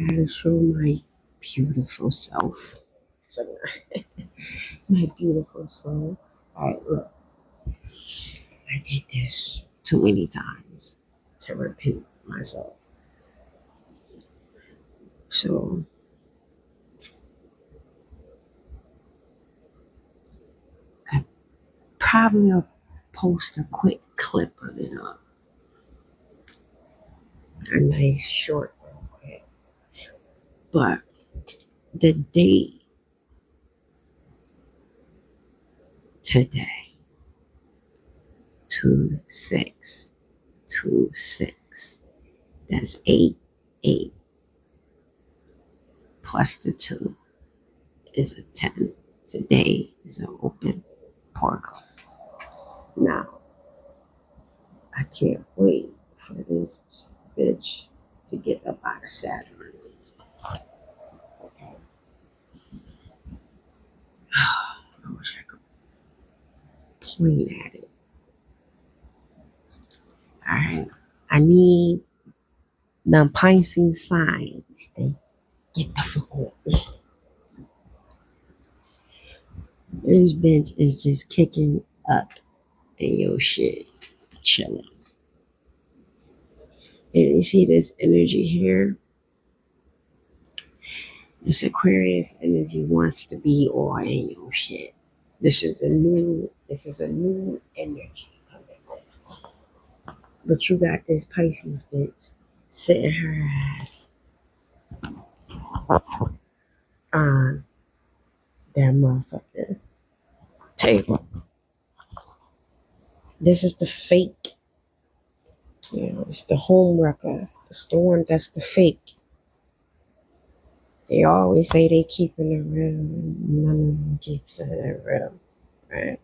gotta show my beautiful self. So, my beautiful soul. Alright, look, I did this too many times to repeat myself. So I probably will post a quick clip of it up. A nice short real quick. But the date today, 2626. That's 8 plus the 2 is a 10. Today is an open portal. Now, I can't wait for this bitch to get up out of Saturn. Okay. I wish I could point at it. Alright. I need the Pisces sign to get the fuck on. This bitch is just kicking up in your shit, chilling. And you see this energy here? This Aquarius energy wants to be all in your shit. This is a new energy coming in. But you got this Pisces bitch sitting her ass on that motherfucking table. This is the fake, it's the home wrecker. It's the one that's the fake. They always say they keeping it real, and none of them keeps it real, right?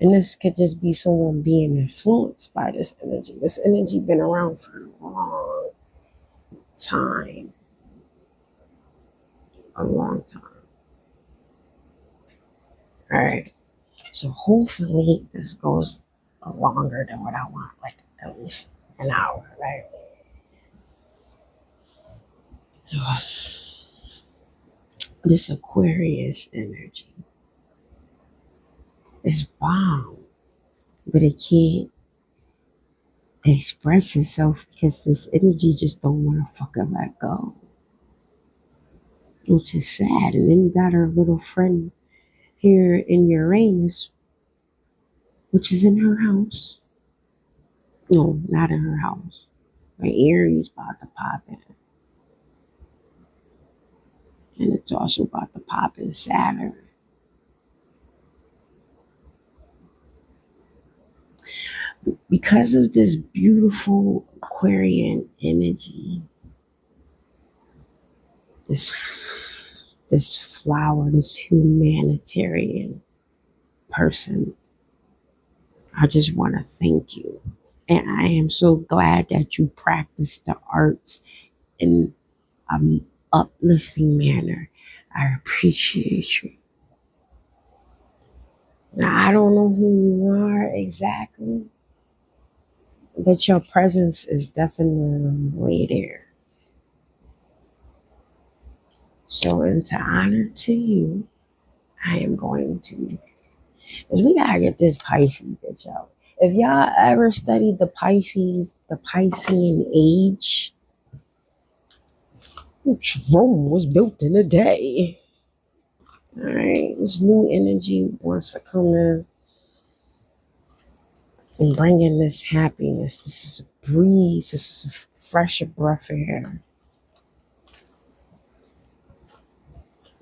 And this could just be someone being influenced by this energy. This energy been around for a long time. A long time. All right. So hopefully this goes longer than what I want, like at least an hour, right? This Aquarius energy is bomb, but it can't express itself because this energy just don't want to fucking let go, which is sad. And then you got our little friend here in Uranus, which is in her house. No, not in her house. But Aries about to pop in. And it's also about to pop in Saturn. Because of this beautiful Aquarian energy, this flower, this humanitarian person, I just want to thank you. And I am so glad that you practice the arts in an uplifting manner. I appreciate you. Now, I don't know who you are exactly, but your presence is definitely there. So, into honor to you, I am going to, because we gotta get this Pisces bitch out. If y'all ever studied the Piscean age, which Rome was built in a day. All right, this new energy wants to come in and bring in this happiness. This is a breeze. This is a fresh breath of air.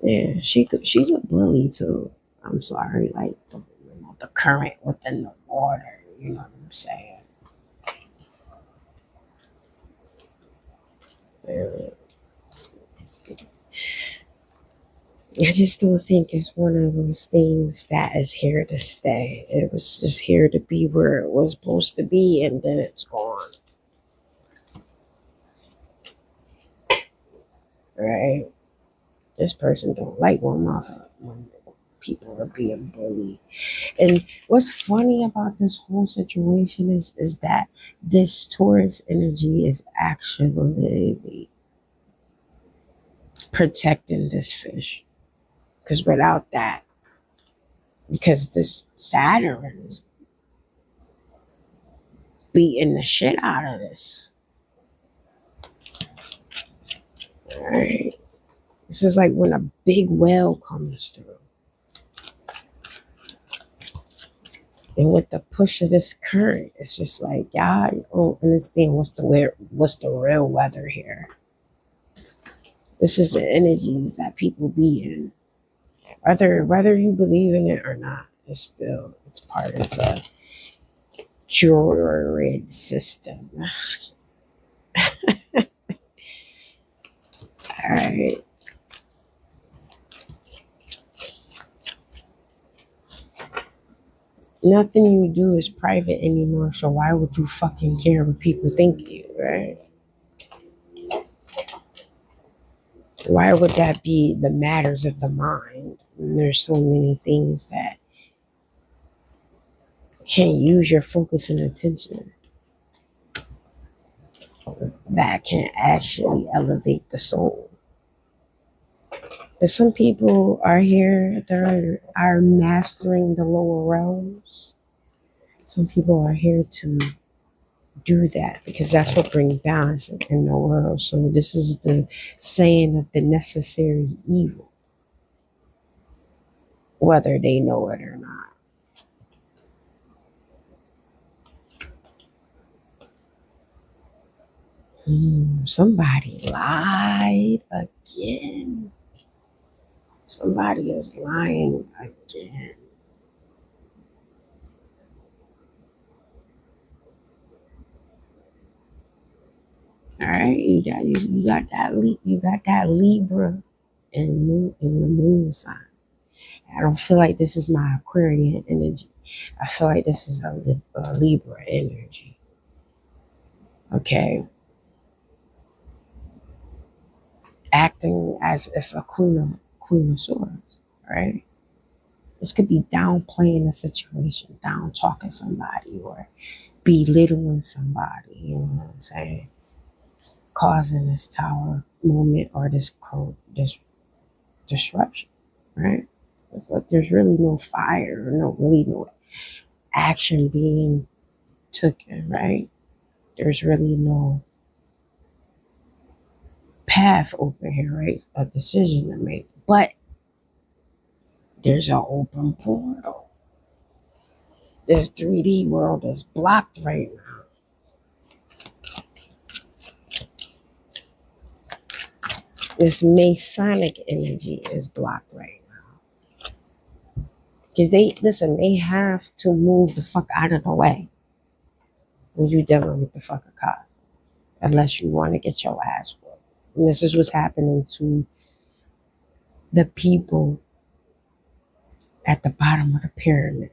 Yeah, she's a bully too. I'm sorry, like the current within the water. You know what I'm saying? Yeah. I just don't think it's one of those things that is here to stay. It was just here to be where it was supposed to be, and then it's gone. Right? This person don't like when people are being bullied. And what's funny about this whole situation is that this Taurus energy is actually protecting this fish. Because without that, because this Saturn is beating the shit out of this. All right. This is like when a big whale comes through. And with the push of this current, it's just like, y'all don't understand what's the real weather here. This is the energies that people be in. Whether you believe in it or not, it's part of the druid system. All right. Nothing you do is private anymore, so why would you fucking care what people think of you, right? Why would that be the matters of the mind? And there's so many things that can't use your focus and attention that can actually elevate the soul. But some people are here that are mastering the lower realms. Some people are here to do that because that's what brings balance in the world. So this is the saying of the necessary evil, whether they know it or not. Somebody lied again. Somebody is lying again. All right, you got that Libra in the moon sign. I don't feel like this is my Aquarian energy. I feel like this is a Libra energy. Okay, acting as if a queen of swords, right? This could be downplaying the situation, down talking somebody, or belittling somebody. You know what I'm saying? Causing this tower moment or this disruption, right? It's like there's really no fire, no action being taken, right? There's really no path open here, right? A decision to make, but there's an open portal. This 3D world is blocked right now. This Masonic energy is blocked right now. Because they have to move the fuck out of the way when you're dealing with the fucking cops, unless you want to get your ass whooped. And this is what's happening to the people at the bottom of the pyramid.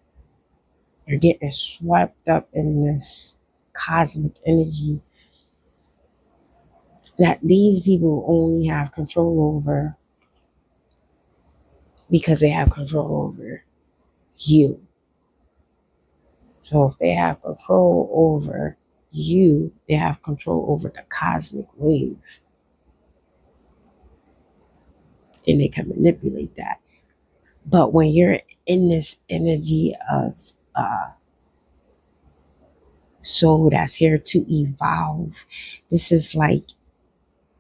You're getting swept up in this cosmic energy that these people only have control over because they have control over you. So if they have control over you, they have control over the cosmic wave. And they can manipulate that. But when you're in this energy of soul that's here to evolve, this is like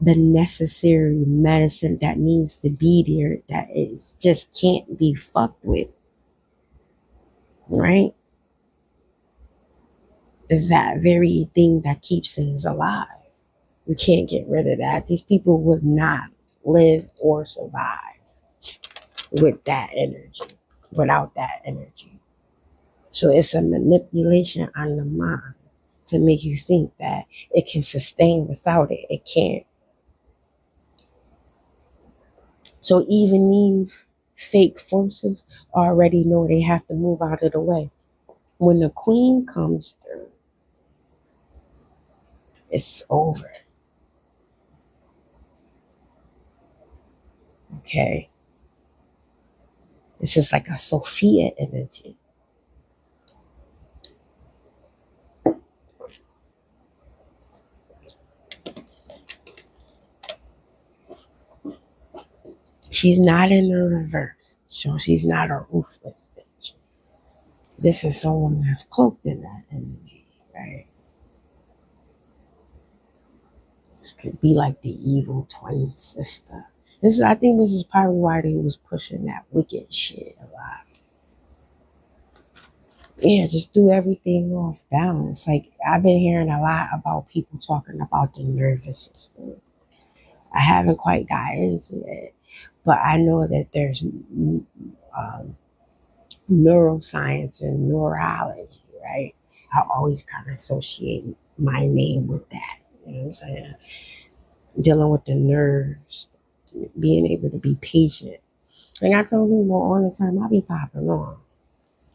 the necessary medicine that needs to be there that is just can't be fucked with, right? Is that very thing that keeps things alive. We can't get rid of that. These people would not live or survive with that energy, without that energy. So it's a manipulation on the mind to make you think that it can sustain without it. It can't. So even these fake forces already know they have to move out of the way. When the queen comes through, it's over. Okay. This is like a Sophia energy. She's not in the reverse, so she's not a ruthless bitch. This is someone that's cloaked in that energy, right? This could be like the evil twin sister. I think this is probably why they was pushing that wicked shit a lot. Yeah, just do everything off balance. Like I've been hearing a lot about people talking about the nervous system. I haven't quite got into it, but I know that there's neuroscience and neurology, right? I always kind of associate my name with that. You know what I'm saying? Dealing with the nerves, being able to be patient. Like I told people all the time, I be popping on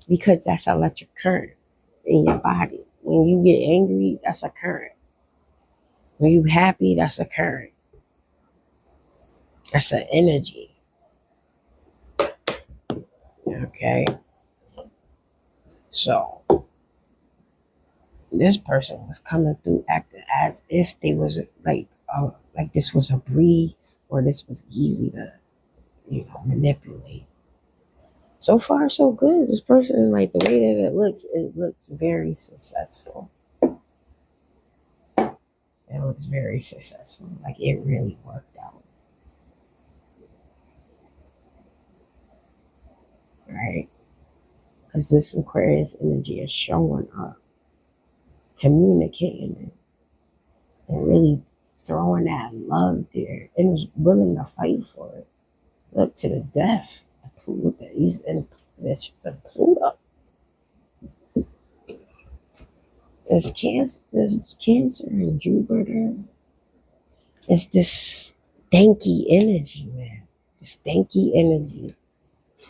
because that's electric current in your body. When you get angry, that's a current. When you happy, that's a current. That's an energy. Okay. So this person was coming through acting as if they was like this was a breeze or this was easy to, manipulate. So far so good. This person, like the way that it looks very successful. It looks very successful. Like it really worked out. Right? Because this Aquarius energy is showing up, communicating it, and really throwing that love there and is willing to fight for it. Look to the death. The Pluto, he's in this Pluto. There's Cancer and Jupiter. It's this stanky energy, man. This stanky energy.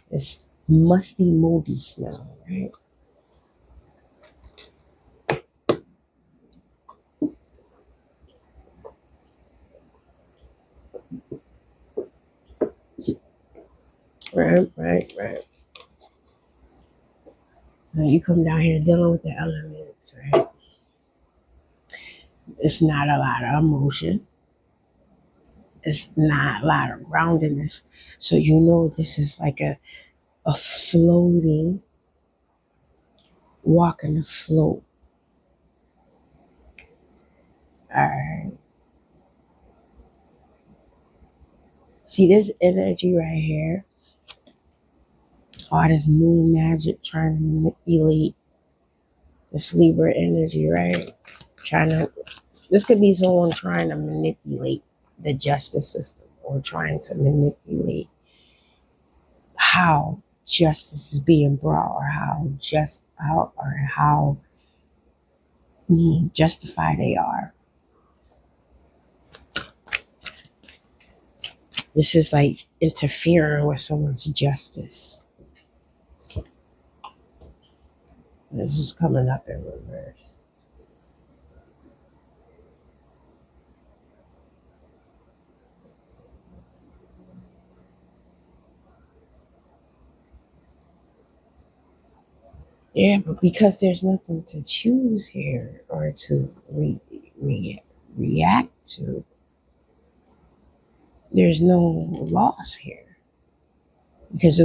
This musty, moldy smell, right? Right. Now you come down here dealing with the elements, right? It's not a lot of emotion. It's not a lot of groundedness. So you know this is like a floating, walking a float. Alright. See this energy right here? All this moon magic trying to manipulate this Libra energy, right? This could be someone trying to manipulate the justice system or trying to manipulate how justice is being brought or how justified they are. This is like interfering with someone's justice. This is coming up in reverse. Yeah, but because there's nothing to choose here or to react to, there's no loss here. Because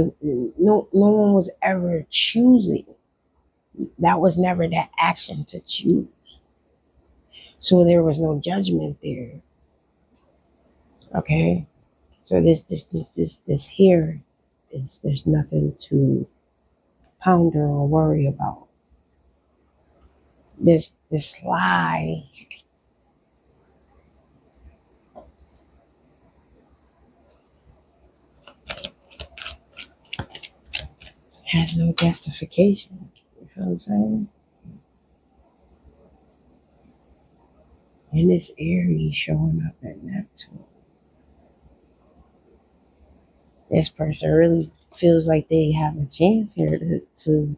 no one was ever choosing. That was never that action to choose. So there was no judgment there. Okay? So this here is there's nothing to ponder or worry about. This lie has no justification. You know what I'm saying? And this Aries showing up at Neptune. This person really feels like they have a chance here to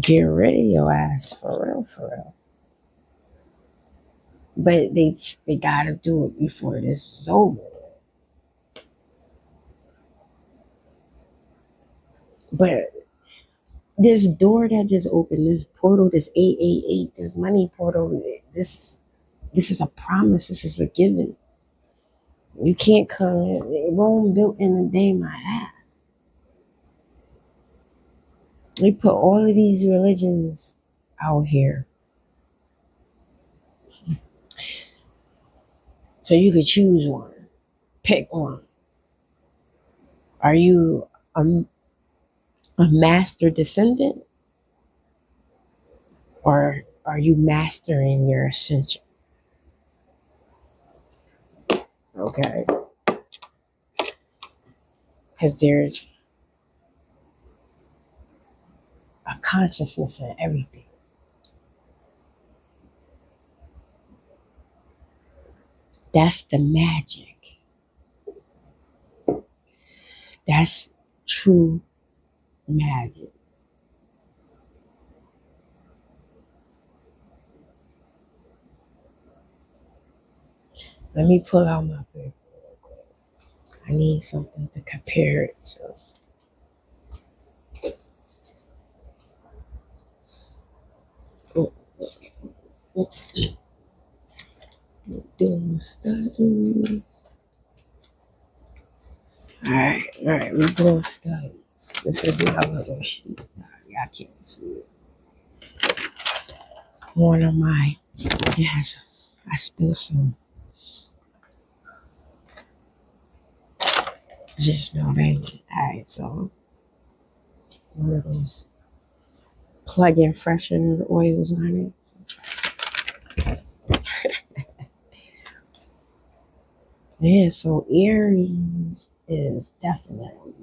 get rid of your ass for real, for real. But they gotta do it before this is over. But this door that just opened, this portal, this 888, this money portal, this is a promise. This is a given. You can't come. Rome built in a day, my ass. We put all of these religions out here, so you could choose one, pick one. Are you a, a master descendant, or are you mastering your ascension? Okay, because there's a consciousness in everything. That's the magic. That's true magic. Let me pull out my paper. I need something to compare it to. Doing studies. All right, we're doing studies. This will be our little sheet. Y'all can't see it. One of my, yes, I spilled some. Just no baby. All right, so one of those plug-in freshener oils on it. Yeah, so Aries is definitely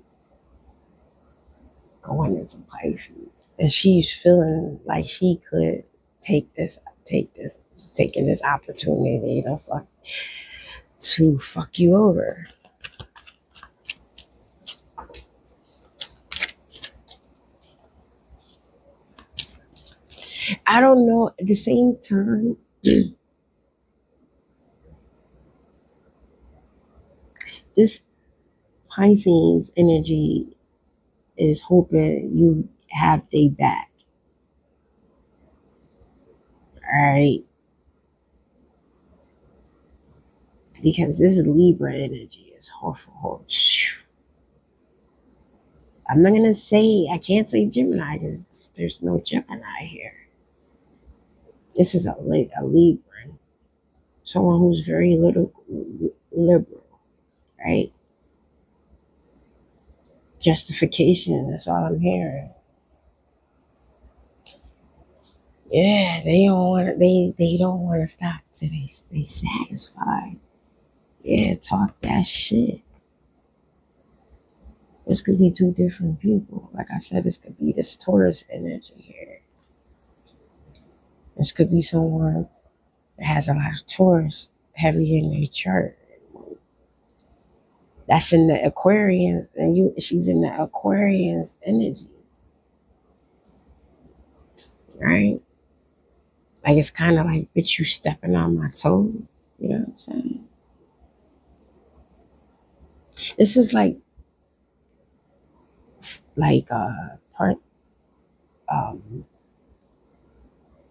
going into Pisces, and she's feeling like she could take this, taking this opportunity to fuck you over. I don't know. At the same time, this Pisces energy is hoping you have their back. All right, because this Libra energy is horrible. I'm not gonna say I can't say Gemini because there's no Gemini here. This is a Libra, someone who's very little liberal, right? Justification. That's all I'm hearing. Yeah, they don't want to. They don't want to stop till they satisfied. Yeah, talk that shit. This could be two different people. Like I said, this could be this Taurus energy here. This could be someone that has a lot of Taurus heavy in their chart. That's in the Aquarians, and she's in the Aquarians energy, right? Like it's kind of like, bitch, you stepping on my toes. You know what I'm saying? This is part. Um,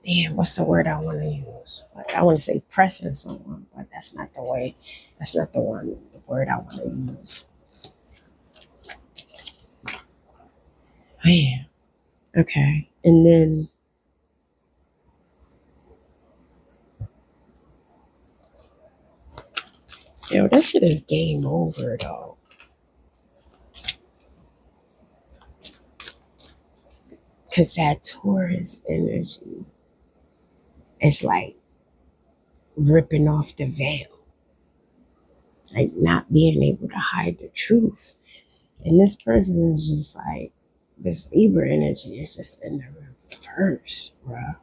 damn, what's the word I want to use? Like, I want to say pressing someone, but that's not the way. That's not the word I want to use. Man, okay, and then that shit is game over though. Cause that Taurus energy is like ripping off the veil, like not being able to hide the truth. And this person is just like, this Libra energy is just in the reverse, bruh.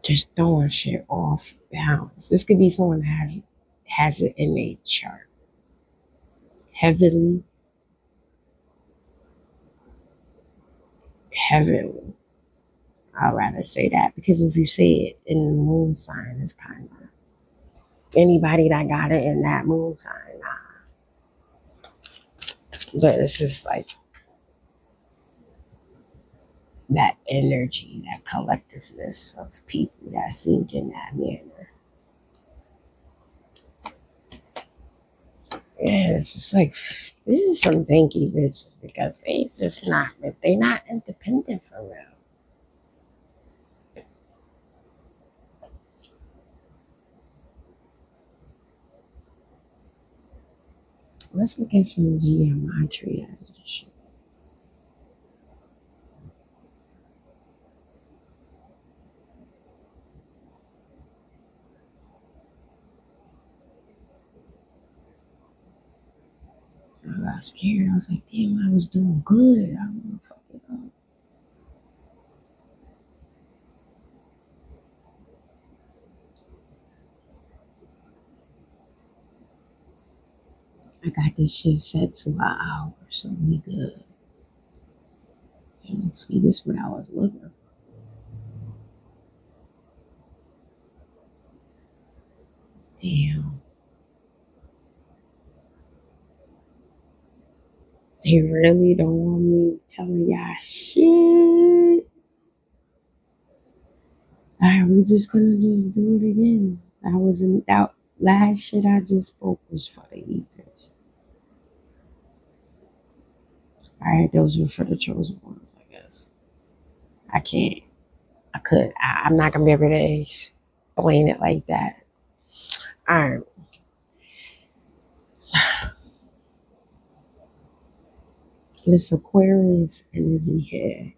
Just throwing shit off balance. This could be someone that has it in a chart. Heavily. I'd rather say that because if you say it in the moon sign, it's kind of anybody that got it in that moon sign, nah. But it's just like that energy, that collectiveness of people that think in that manner. Yeah, it's just like this is some dinky bitches because they just not they not independent for real. Let's look at some geometry. I got scared. I was like, damn, I was doing good. I don't want to fuck it up. I got this shit set to an hour, so we good. And see, this is what I was looking for. Damn. They really don't want me telling y'all shit. Alright, we just gonna just do it again. I was in that last shit I just spoke was for the ethers. Alright, those were for the chosen ones, I guess. I can't. I'm not gonna be able to explain it like that. Alright. This Aquarius energy here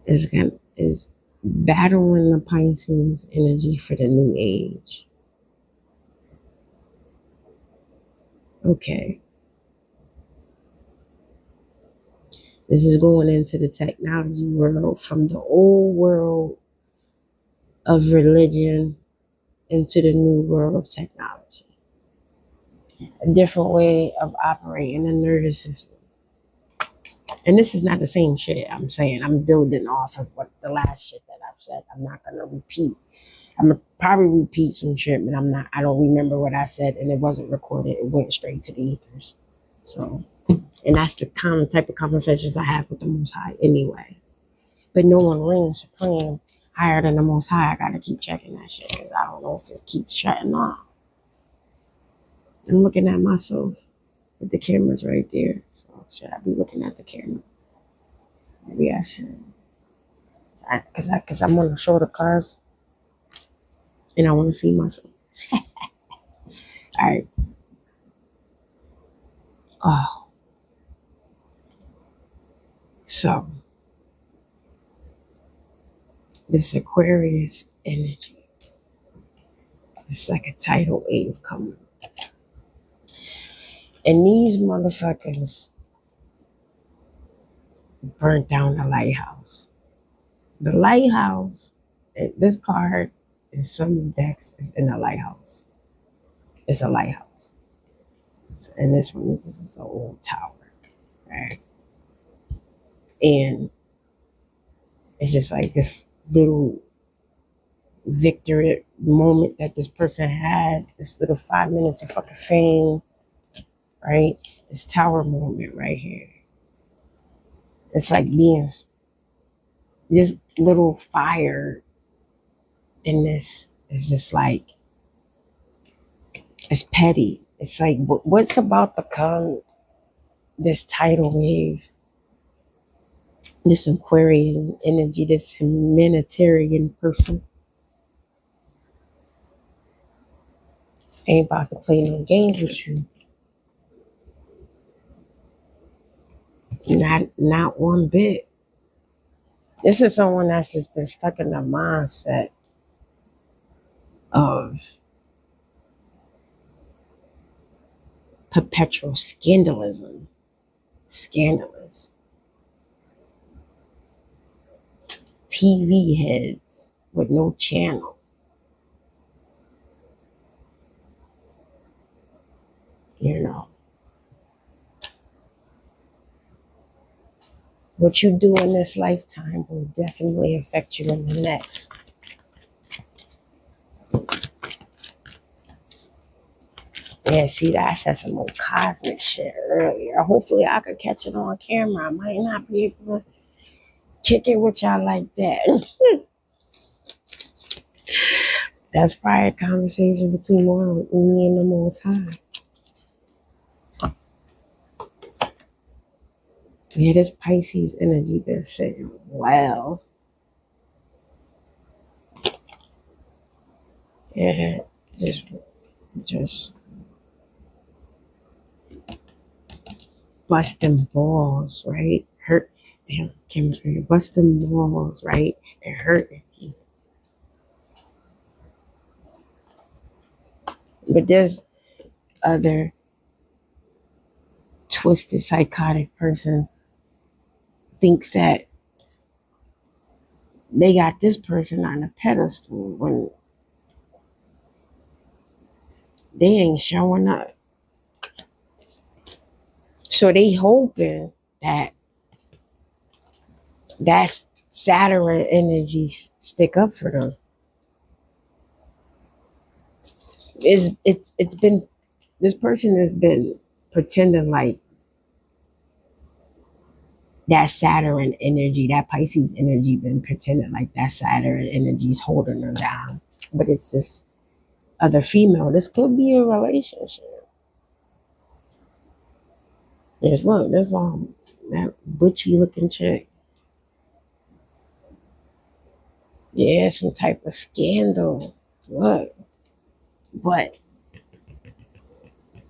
is battling the Pisces energy for the new age. Okay. This is going into the technology world from the old world of religion into the new world of technology. A different way of operating the nervous system. And this is not the same shit I'm saying. I'm building off of what the last shit that I've said. I'm not gonna repeat. I'm gonna probably repeat some shit, but I don't remember what I said and it wasn't recorded. It went straight to the ethers. So, and that's the common type of conversations I have with the Most High anyway. But no one reigns supreme higher than the Most High. I gotta keep checking that shit because I don't know if it keeps shutting off. I'm looking at myself with the cameras right there. So should I be looking at the camera? Maybe I should. Cause I'm on the shoulder cars and I want to see myself. All right. Oh, so this Aquarius energy. It's like a tidal wave coming. And these motherfuckers burnt down the lighthouse. The lighthouse, this card in some decks is in a lighthouse. It's a lighthouse. So, and this one, this is an old tower, right? And it's just like this little victory moment that this person had, this little 5 minutes of fucking fame, right? This tower moment right here. It's like being this little fire in this is just like, it's petty. It's like, what's about to come, this tidal wave, this Aquarian energy, this humanitarian person ain't about to play no games with you. Not one bit. This is someone that's just been stuck in the mindset of perpetual scandalism. Scandalous. TV heads with no channel. You know. What you do in this lifetime will definitely affect you in the next. Yeah, see, that I said some old cosmic shit earlier. Hopefully, I could catch it on camera. I might not be able to kick it with y'all like that. That's probably a conversation between me and the Most High. Yeah, this Pisces energy been sitting well. Yeah, just just busting balls, right? Hurt. Damn, chemistry. Busting balls, right? And hurting people. But there's other twisted psychotic person thinks that they got this person on a pedestal when they ain't showing up. So they hoping that that's Saturn energy stick up for them. It's been this person has been pretending like that Saturn energy, that Pisces energy, been pretending like that Saturn energy is holding them down. But it's this other female. This could be a relationship. There's look, there's that butchy looking chick. Yeah, some type of scandal. Look, but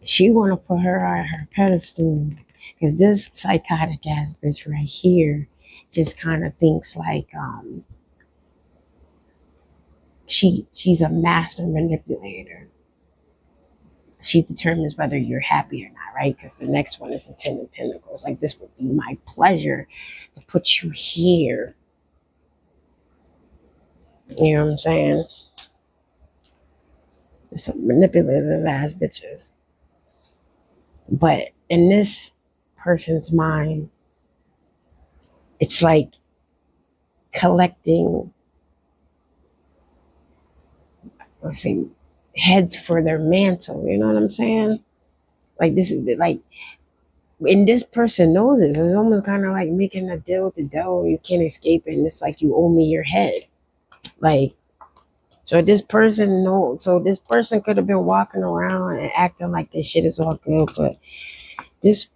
she wanna put her on her pedestal because this psychotic ass bitch right here just kind of thinks like she's a master manipulator. She determines whether you're happy or not, right? Because the next one is the Ten of Pentacles. Like, this would be my pleasure to put you here. You know what I'm saying? It's some manipulative ass bitches. But in this person's mind, it's like collecting, let's say, heads for their mantle. You know what I'm saying? Like, this is like, and this person knows this. It's almost kind of like making a deal with the devil. You can't escape it. And it's like, you owe me your head. Like, so this person knows. So this person could have been walking around and acting like this shit is all good, but this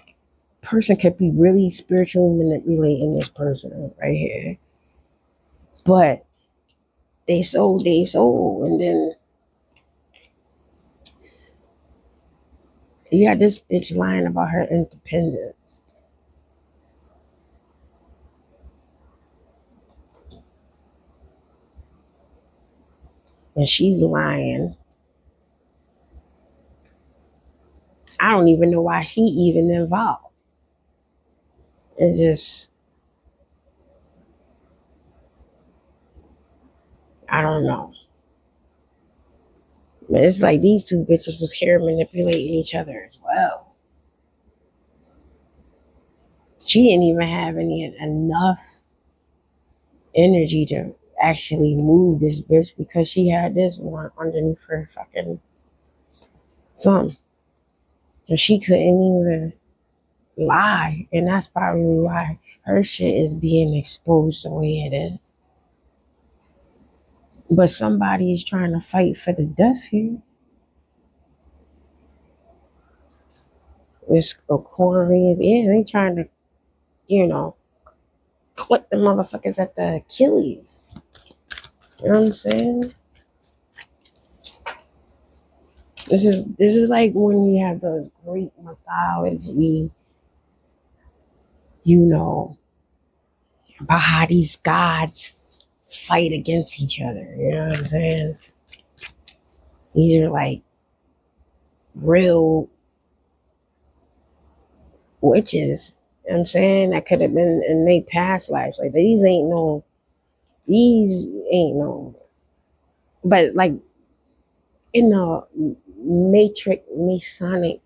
person could be really spiritually manipulating this person right here. But they sold, and then you got this bitch lying about her independence. And she's lying. I don't even know why she even involved. It's just, I don't know. But it's like these two bitches was here manipulating each other as well. She didn't even have enough energy to actually move this bitch because she had this one underneath her fucking thumb. So she couldn't even lie. And that's probably why her shit is being exposed the way it is. But somebody is trying to fight for the death here. This Aquarius, yeah, they trying to, you know, clip the motherfuckers at the Achilles. You know what I'm saying? This is like when you have the Greek mythology, you know, about how these gods fight against each other. You know what I'm saying? These are like real witches. You know what I'm saying? That could have been in their past lives. Like these ain't no, but like in the matrix Masonic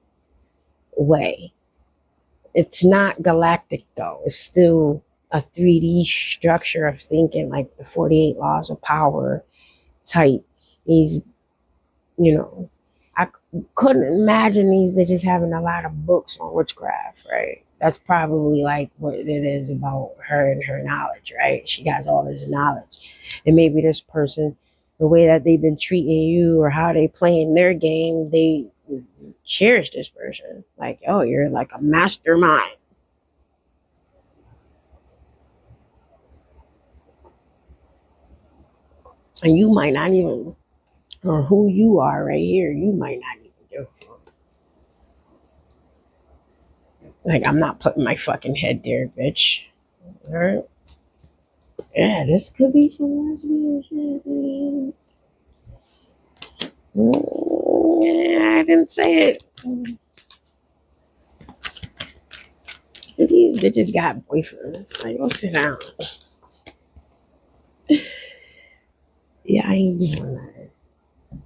way. It's not galactic though. It's still a 3D structure of thinking, like the 48 laws of power type. These, you know, I couldn't imagine these bitches having a lot of books on witchcraft, right? That's probably like what it is about her and her knowledge, right? She has all this knowledge. And maybe this person, the way that they've been treating you or how they playing their game, they cherish this person. Like, oh, you're like a mastermind. And you might not even, or who you are right here, you might not even give a fuck. Like, I'm not putting my fucking head there, bitch. Alright? Yeah, this could be some lesbian shit, man. Yeah, I didn't say it. These bitches got boyfriends. Like, go sit down. Yeah, I ain't doing that.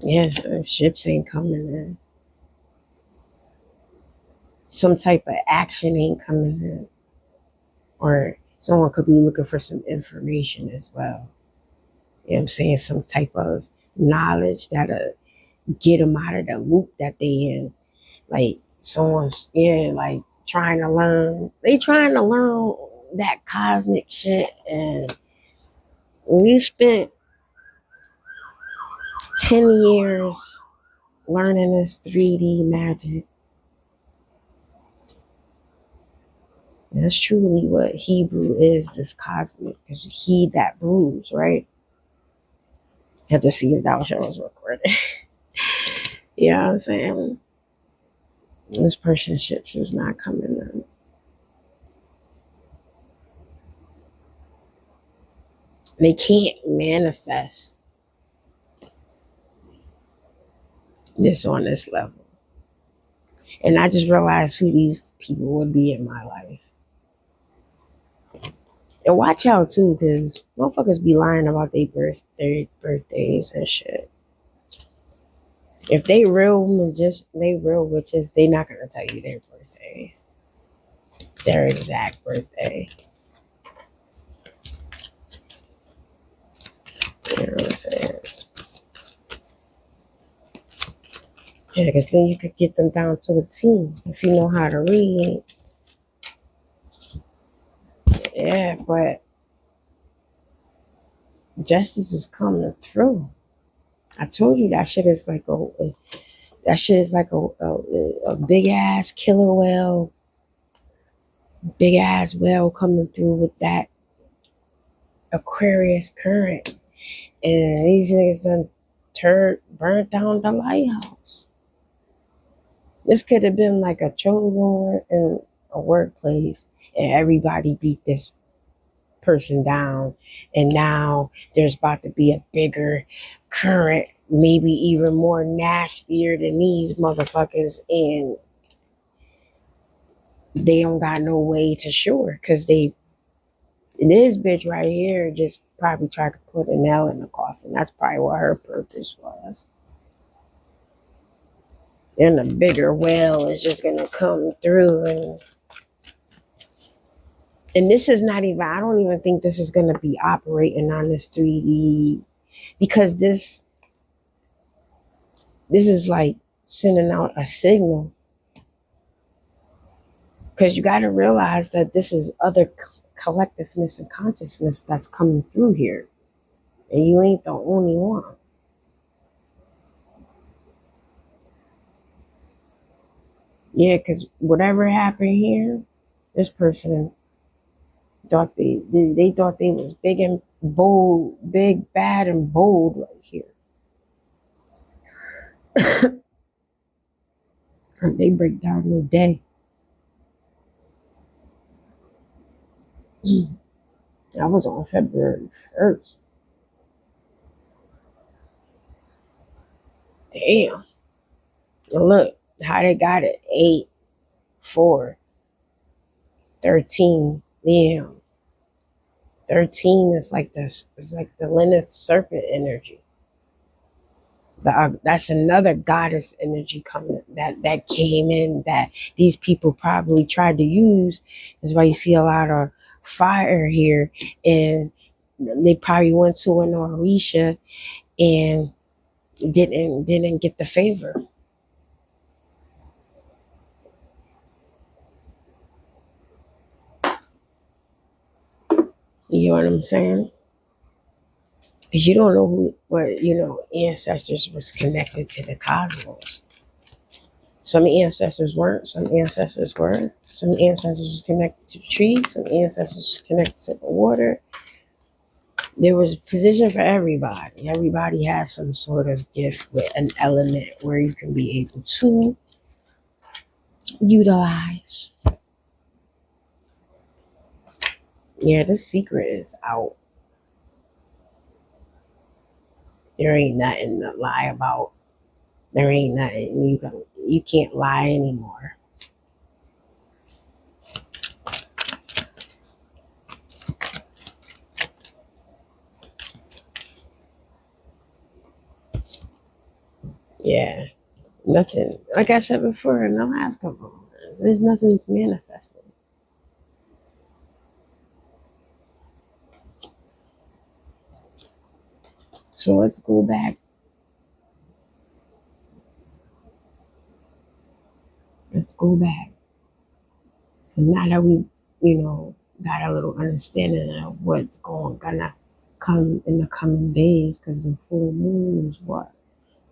Yeah, so ships ain't coming in. Some type of action ain't coming in. Or someone could be looking for some information as well. You know what I'm saying? Some type of knowledge that'll get them out of the loop that they in. Like someone's, yeah, like trying to learn. They trying to learn that cosmic shit. And we spent 10 years learning this 3D magic. That's truly what Hebrew is, this cosmic, because he that brews, right? Have to see if that show was recorded. You know what I'm saying? This person ships is not coming in. They can't manifest this on this level. And I just realized who these people would be in my life. And watch out too, because motherfuckers be lying about their birthdays and shit. If they real witches, they not gonna tell you their birthdays. Their exact birthday. You know what I'm saying? Yeah, because then you could get them down to a T if you know how to read. Yeah, but justice is coming through. I told you that shit is like a big ass killer whale, big ass whale coming through with that Aquarius current, and these niggas done burnt down the lighthouse. This could have been like a chosen one in a workplace, and everybody beat this person down, and now there's about to be a bigger current, maybe even more nastier than these motherfuckers, and they don't got no way to shore because this bitch right here just probably tried to put a nail in the coffin. That's probably what her purpose was. And the bigger whale is just gonna come through, and this is not even, I don't even think this is gonna be operating on this 3D, because this is like sending out a signal, because you got to realize that this is other collectiveness and consciousness that's coming through here, and you ain't the only one. Yeah, because whatever happened here, this person thought they thought they was big and bold, big, bad, and bold right here. And they break down the day. I was on February 1st. Damn. And look how they got it. 8, 4, 13. Damn. 13 is like this. It's like the Lilith serpent energy. That's another goddess energy coming that came in that these people probably tried to use. That's why you see a lot of fire here, and they probably went to an Orisha and didn't get the favor. You know what I'm saying? Because you don't know what ancestors was connected to the cosmos. Some ancestors weren't. Some ancestors were. Some ancestors was connected to the trees. Some ancestors was connected to the water. There was a position for everybody. Everybody has some sort of gift with an element where you can be able to utilize. Yeah, the secret is out. There ain't nothing to lie about. There ain't nothing you can't lie anymore. Yeah, nothing. Like I said before in the last couple of months, there's nothing that's manifesting. So let's go back. Let's go back. Because now that we, got a little understanding of what's gonna come in the coming days, because the full moon is what?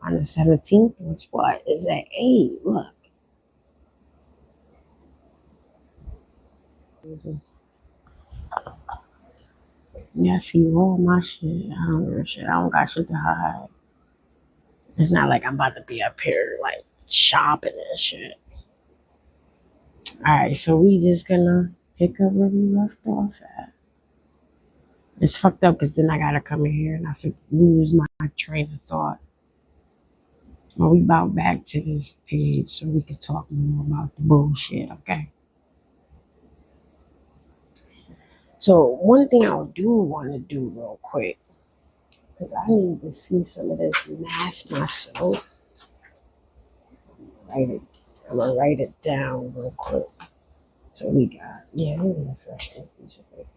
On the 17th was what? Is at 8. Look. Yeah, see, all my shit. I don't give a shit. I don't got shit to hide. It's not like I'm about to be up here like shopping and shit. Alright, so we just gonna pick up where we left off at. It's fucked up because then I gotta come in here and I lose my train of thought. Well, we bout back to this page so we can talk more about the bullshit, okay? So one thing I do want to do real quick, because I need to see some of this math myself. Write it. I'm gonna write it down real quick. So we got, yeah, we need a fresh piece of paper.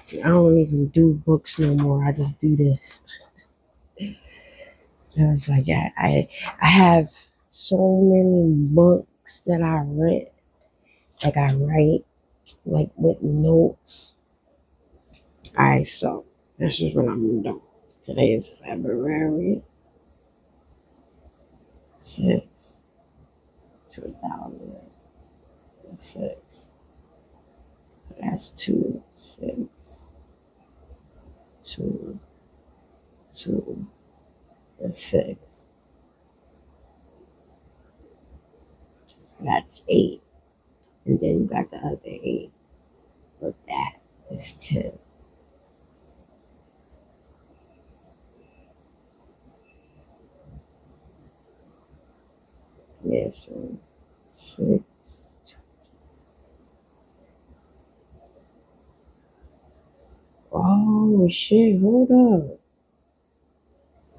See, I don't even do books no more. I just do this. I was like, I have so many books that I read. Like I write, like with notes. All right, so this is what I'm gonna do. Today is February 6th, 2006. So that's 2, 6, 2, 2, and 6. So that's 8. And then you got the other 8. But that is 10. Yeah, so 6. Oh shit, hold up.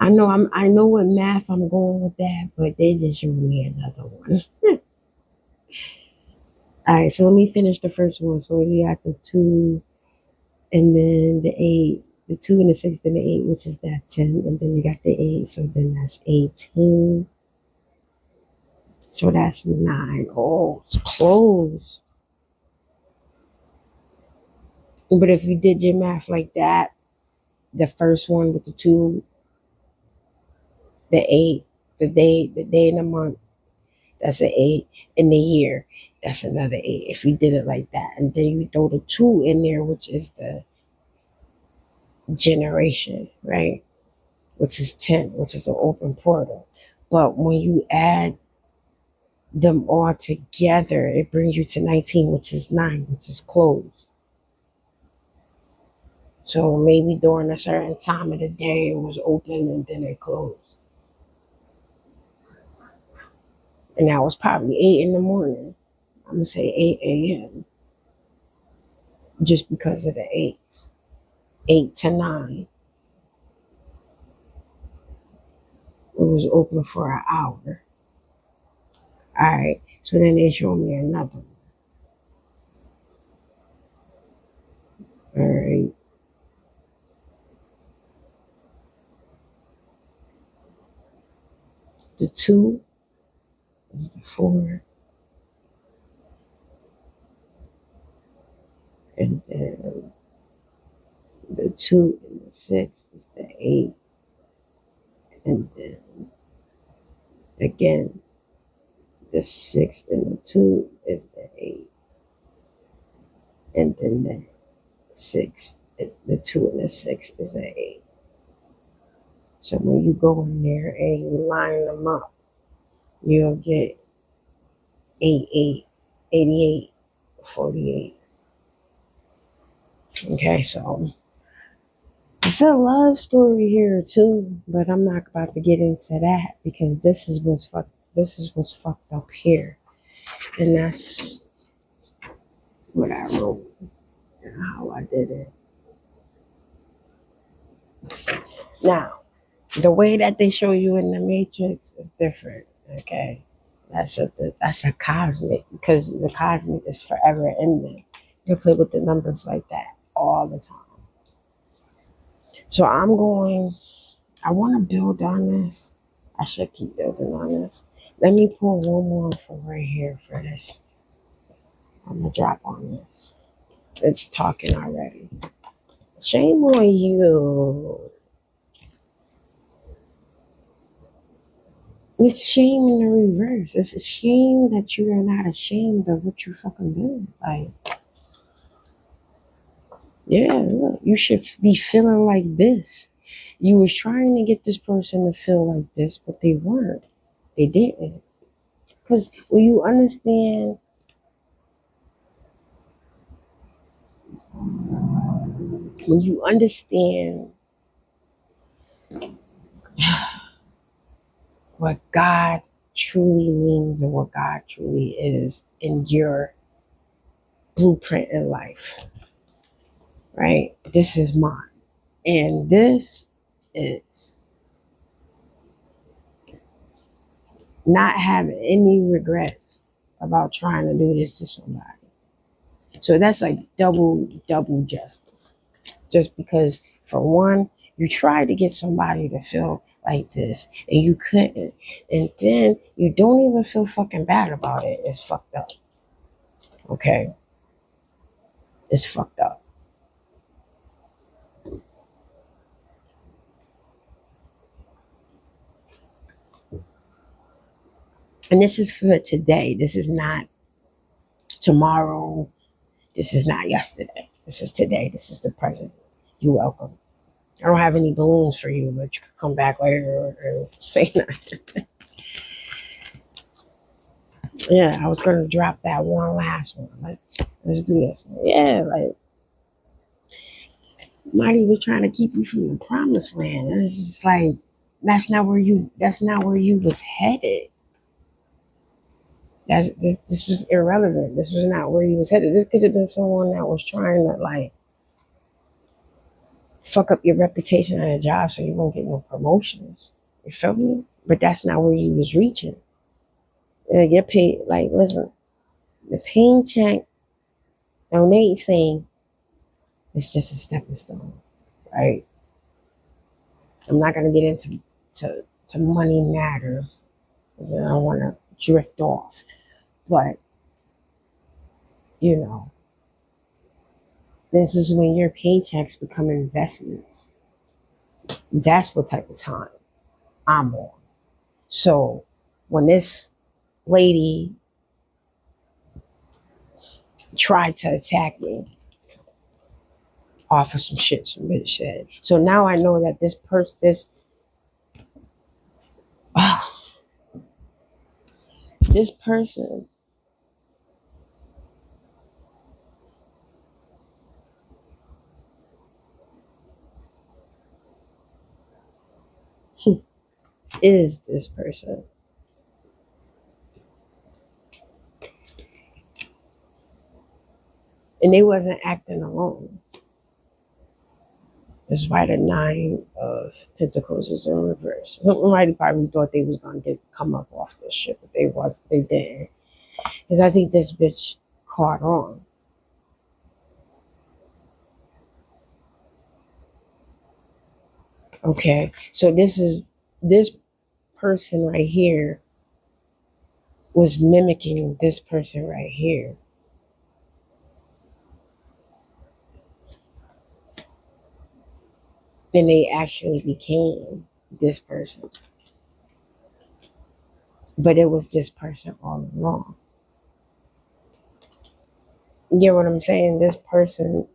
I know what math I'm going with that, but they just showed me another one. Alright, so let me finish the first one. So we got the 2 and then the 8. The 2 and the 6 and the 8, which is that 10, and then you got the 8, so then that's 18. So that's 9. Oh, it's close. But if you did your math like that, the first one with the 2, the 8, the day in the month, that's an 8. In the year, that's another 8. If you did it like that, and then you throw the 2 in there, which is the generation, right? Which is 10, which is an open portal. But when you add them all together, it brings you to 19, which is 9, which is closed. So maybe during a certain time of the day it was open and then it closed. And that was probably 8 in the morning. I'm gonna say 8 a.m. just because of the 8s. 8 to 9. It was open for an hour. Alright, so then they showed me another one. Alright. The 2 is the 4. And then the 2 and the 6 is the 8. And then again, the 6 and the 2 is the 8. and then the 6, the 2 and the 6 is an 8. So when you go in there and you line them up, you'll get 88, 88, 48. Okay, so it's a love story here too, but I'm not about to get into that because this is what's fucked up here. And that's what I wrote and how I did it. Now, the way that they show you in the Matrix is different. Okay, that's a cosmic because the cosmic is forever in there. You play with the numbers like that all the time. So I want to build on this. I should keep building on this. Let me pull one more from right here for this. I'm gonna drop on this. It's talking already. Shame on you. It's shame in the reverse. It's a shame that you are not ashamed of what you fucking did. Like, yeah, look, you should be feeling like this. You was trying to get this person to feel like this, but they weren't. They didn't. Because when you understand what God truly means and what God truly is in your blueprint in life, right? This is mine. And this is not having any regrets about trying to do this to somebody. So that's like double justice. Just because, for one, you tried to get somebody to feel like this and you couldn't. And then you don't even feel fucking bad about it. It's fucked up. Okay? It's fucked up. And this is for today. This is not tomorrow. This is not yesterday. This is today. This is the present. You're welcome. I don't have any balloons for you, but you could come back later or say that. Yeah, I was gonna drop that one last one. Like, let's do this. Yeah, like Marty was trying to keep you from the promised land. And it's just like that's not where you was headed. This was irrelevant. This was not where you was headed. This could have been someone that was trying to like fuck up your reputation at a job so you won't get no promotions. You feel me? But that's not where you was reaching. And get paid like listen, the pain check on they saying it's just a stepping stone, right? I'm not gonna get into to money matters because I don't wanna drift off. But, you know, this is when your paychecks become investments. That's what type of time I'm on. So when this lady tried to attack me off of some shit some bitch said. So now I know that this person is this person. And they wasn't acting alone. That's why the 9 of Pentacles is in reverse. Somebody probably thought they was gonna come up off this shit, but they didn't. Because I think this bitch caught on. Okay. So this person right here was mimicking this person right here. And they actually became this person. But it was this person all along. You get what I'm saying? This person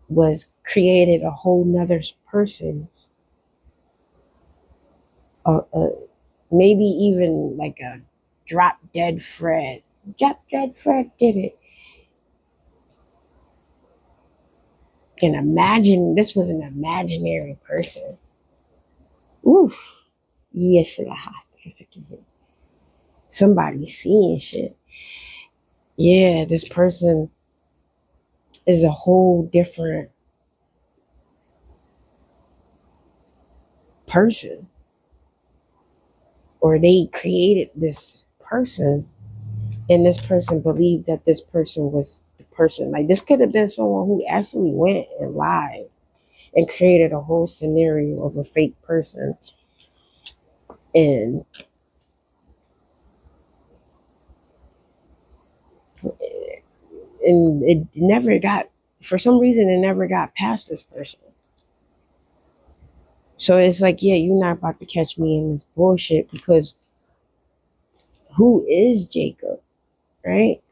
was created a whole nother person's, uh, maybe even like a drop dead Fred. Drop dead Fred did it. And imagine this was an imaginary person. Oof. Yes, somebody seeing shit. Yeah, this person is a whole different person. Or they created this person, and this person believed that this person was the person. Like, this could have been someone who actually went and lied and created a whole scenario of a fake person. And it never got, for some reason it never got past this person. So it's like, yeah, you're not about to catch me in this bullshit, because who is Jacob, right?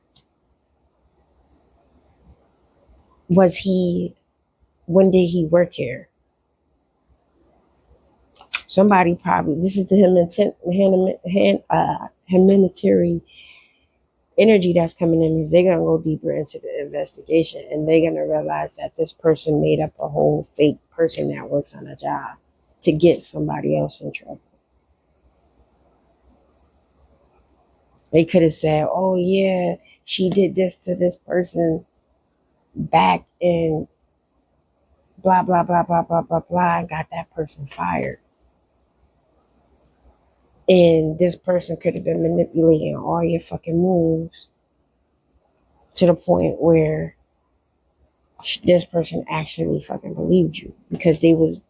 Was he, when did he work here? Somebody probably, this is the humanitarian energy that's coming in, because they're going to go deeper into the investigation, and they're going to realize that this person made up a whole fake person that works on a job to get somebody else in trouble. They could have said, oh yeah, she did this to this person back in blah blah blah blah blah blah blah, and got that person fired. And this person could have been manipulating all your fucking moves to the point where this person actually fucking believed you, because they was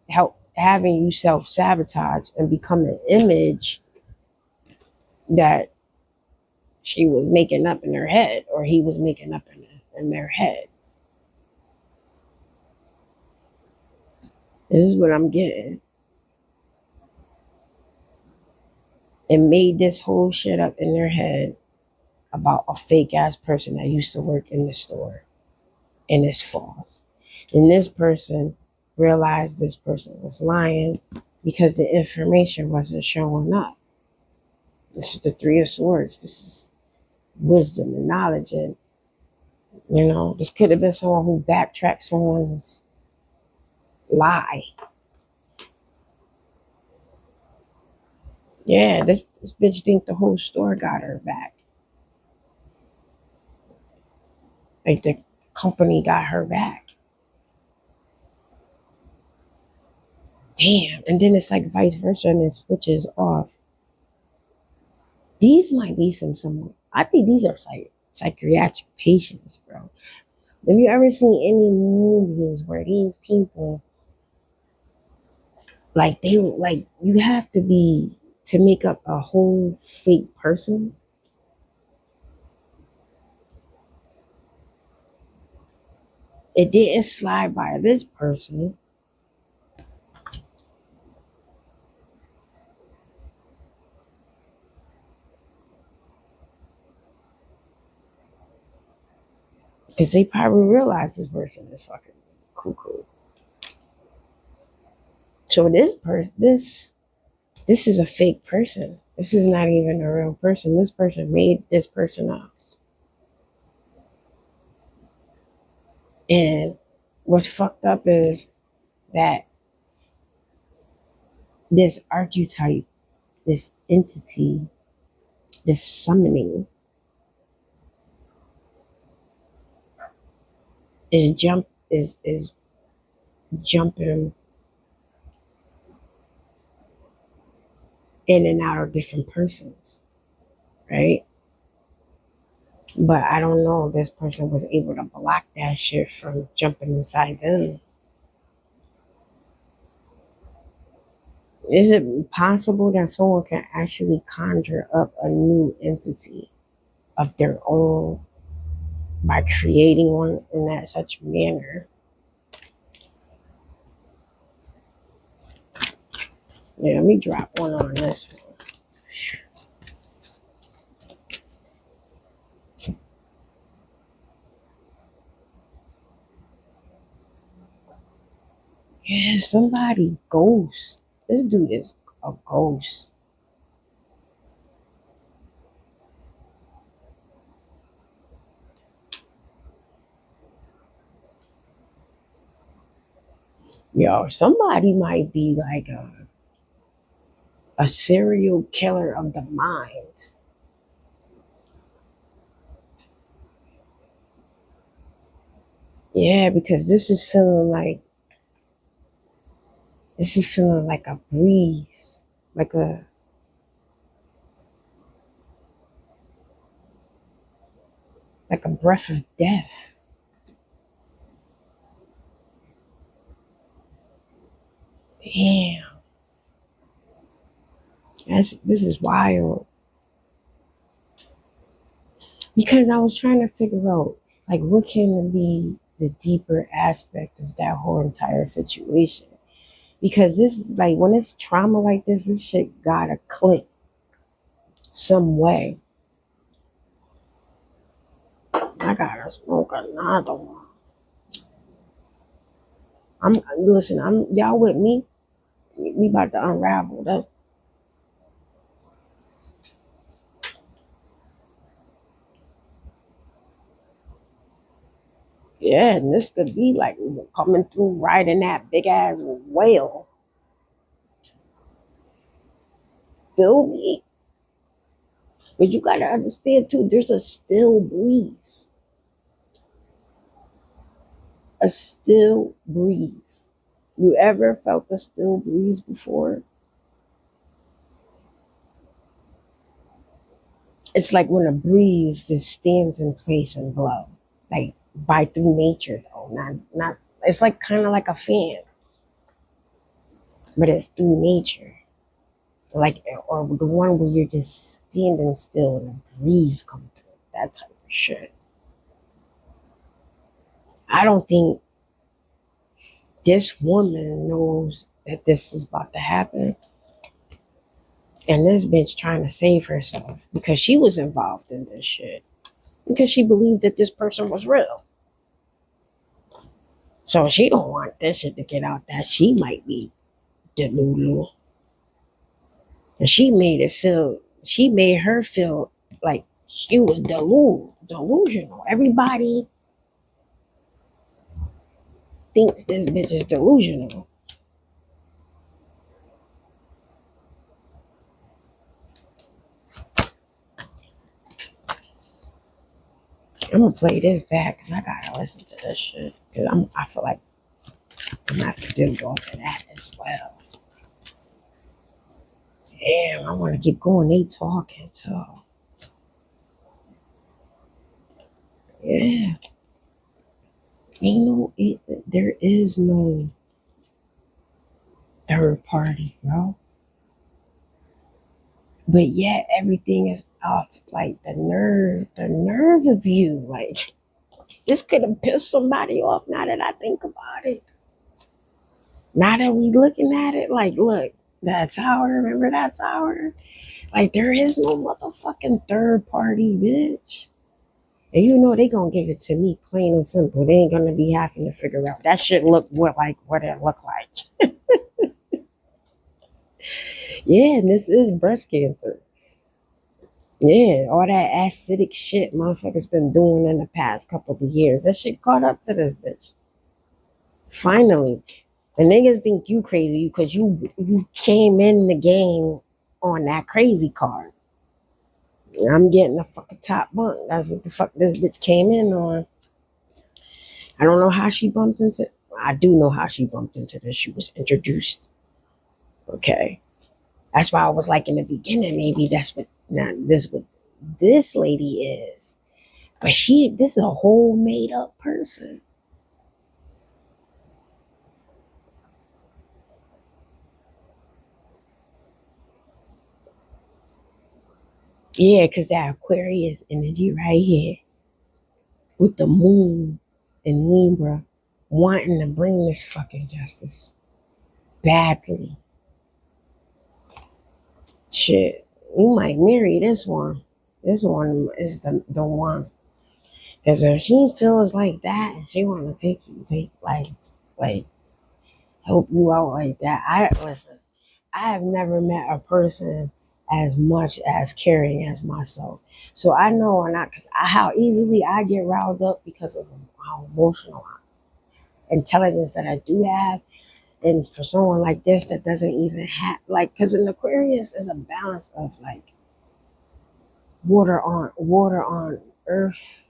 having you self-sabotage and become an image that she was making up in her head, or he was making up in their head. This is what I'm getting. And made this whole shit up in their head about a fake ass person that used to work in the store. And it's false. And this person realized this person was lying because the information wasn't showing up. This is the Three of Swords. This is wisdom and knowledge. And, this could have been someone who backtracked someone's lie. Yeah, this bitch think the whole store got her back. Like, the company got her back. Damn. And then it's like vice versa, and it switches off. These might be some I think these are psychiatric patients, bro. Have you ever seen any movies where these people, like, you have to be, to make up a whole fake person? It didn't slide by this person. Because they probably realize this person is fucking cuckoo. So this is a fake person. This is not even a real person. This person made this person up. And what's fucked up is that this archetype, this entity, this summoning is jumping in and out of different persons, right? But I don't know if this person was able to block that shit from jumping inside them. Is it possible that someone can actually conjure up a new entity of their own by creating one in that such manner? Yeah, let me drop one on this one. Yeah, somebody ghost. This dude is a ghost. Yo, somebody might be like a serial killer of the mind. Yeah, because this is feeling like a breeze, like a breath of death. Damn, this is wild. Because I was trying to figure out like what can be the deeper aspect of that whole entire situation. Because this is like when it's trauma like this shit gotta click some way. I gotta smoke another one. I'm y'all with me? We about to unravel. That's yeah, and this could be like coming through riding that big ass whale. Feel me? But you gotta understand too, there's a still breeze. A still breeze. You ever felt a still breeze before? It's like when a breeze just stands in place and blow. Like by through nature though. Not it's like kinda like a fan, but it's through nature. Like or the one where you're just standing still and a breeze comes through. That type of shit. I don't think this woman knows that this is about to happen. And this bitch trying to save herself because she was involved in this shit. Because she believed that this person was real. So she don't want this shit to get out that she might be delulu. And she made her feel like she was delusional. Everybody thinks this bitch is delusional. I'm gonna play this back because I gotta listen to this shit. Because I feel like I'm gonna have to build off of that as well. Damn, I wanna keep going. They talking too. Yeah. There is no third party, bro. But yet everything is off. Like the nerve of you. Like this could have pissed somebody off now that I think about it. Now that we looking at it, like, look, that tower, remember that tower? Like, there is no motherfucking third party, bitch. And you know they gonna give it to me plain and simple. They ain't gonna be having to figure out that shit look what it look like. Yeah, and this is breast cancer. Yeah, all that acidic shit motherfuckers been doing in the past couple of years. That shit caught up to this bitch. Finally. The niggas think you crazy because you came in the game on that crazy card. I'm getting the fucking top bunk. That's what the fuck this bitch came in on. I don't know how she bumped into. I do know how she bumped into this. She was introduced. Okay, that's why I was like in the beginning. Maybe that's what not this what this lady is. But this is a whole made up person. Yeah, because that Aquarius energy right here with the moon and Libra wanting to bring this fucking justice badly. Shit, you might marry this one. This one is the one. Because if she feels like that and she want to take you, like, help you out like that. I have never met a person as much as caring as myself. So I know or not because how easily I get riled up because of how emotional intelligence that I do have. And for someone like this that doesn't even have like, because an Aquarius is a balance of like water on earth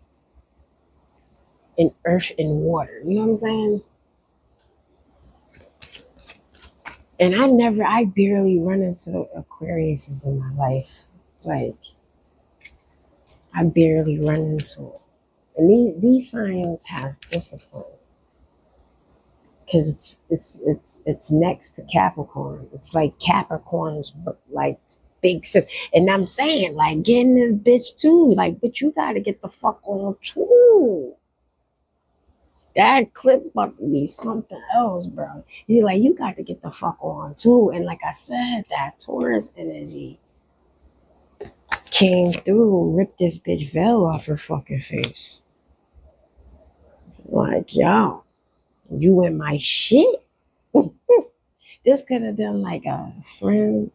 and earth and water. You know what I'm saying? And I barely run into Aquariuses in my life. Like I barely run into it. And these signs have discipline because it's next to Capricorn. It's like Capricorn's like big sis. And I'm saying like getting this bitch too. Like, but you gotta get the fuck on too. That clip about to be something else, bro. He's like, you got to get the fuck on too. And like I said, that Taurus energy came through and ripped this bitch veil off her fucking face. Like, yo, you in my shit? This could have been like a friend,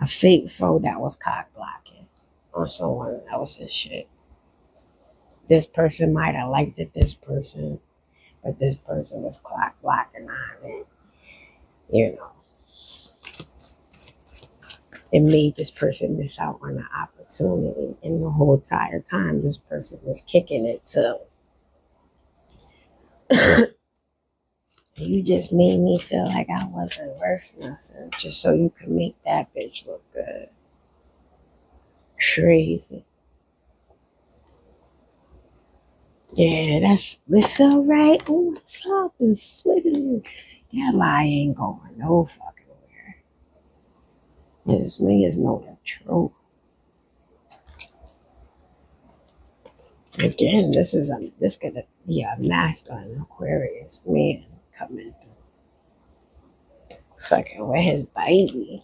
a fake foe that was cock blocking on someone else's shit. This person might have liked it, this person, but this person was clock blocking on it. You know, it made this person miss out on the opportunity. And the whole entire time, this person was kicking it too. You just made me feel like I wasn't worth nothing just so you could make that bitch look good. Crazy. Yeah, it felt right. Oh, what's up? And slipping. That lie ain't going no fucking where. These niggas know the truth. Again, this could be a masculine Aquarius man coming through. Fucking with his baby.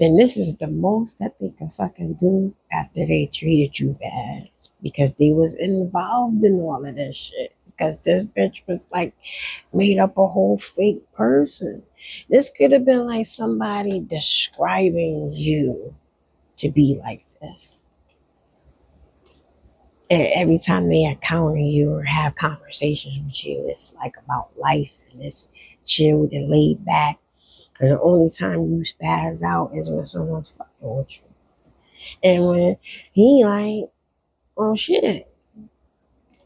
And this is the most that they can fucking do after they treated you bad. Because they was involved in all of this shit. Because this bitch was like made up a whole fake person. This could have been like somebody describing you to be like this. And every time they encounter you or have conversations with you, it's like about life and it's chilled and laid back. And the only time you spaz out is when someone's fucking with you. And when he like, oh shit,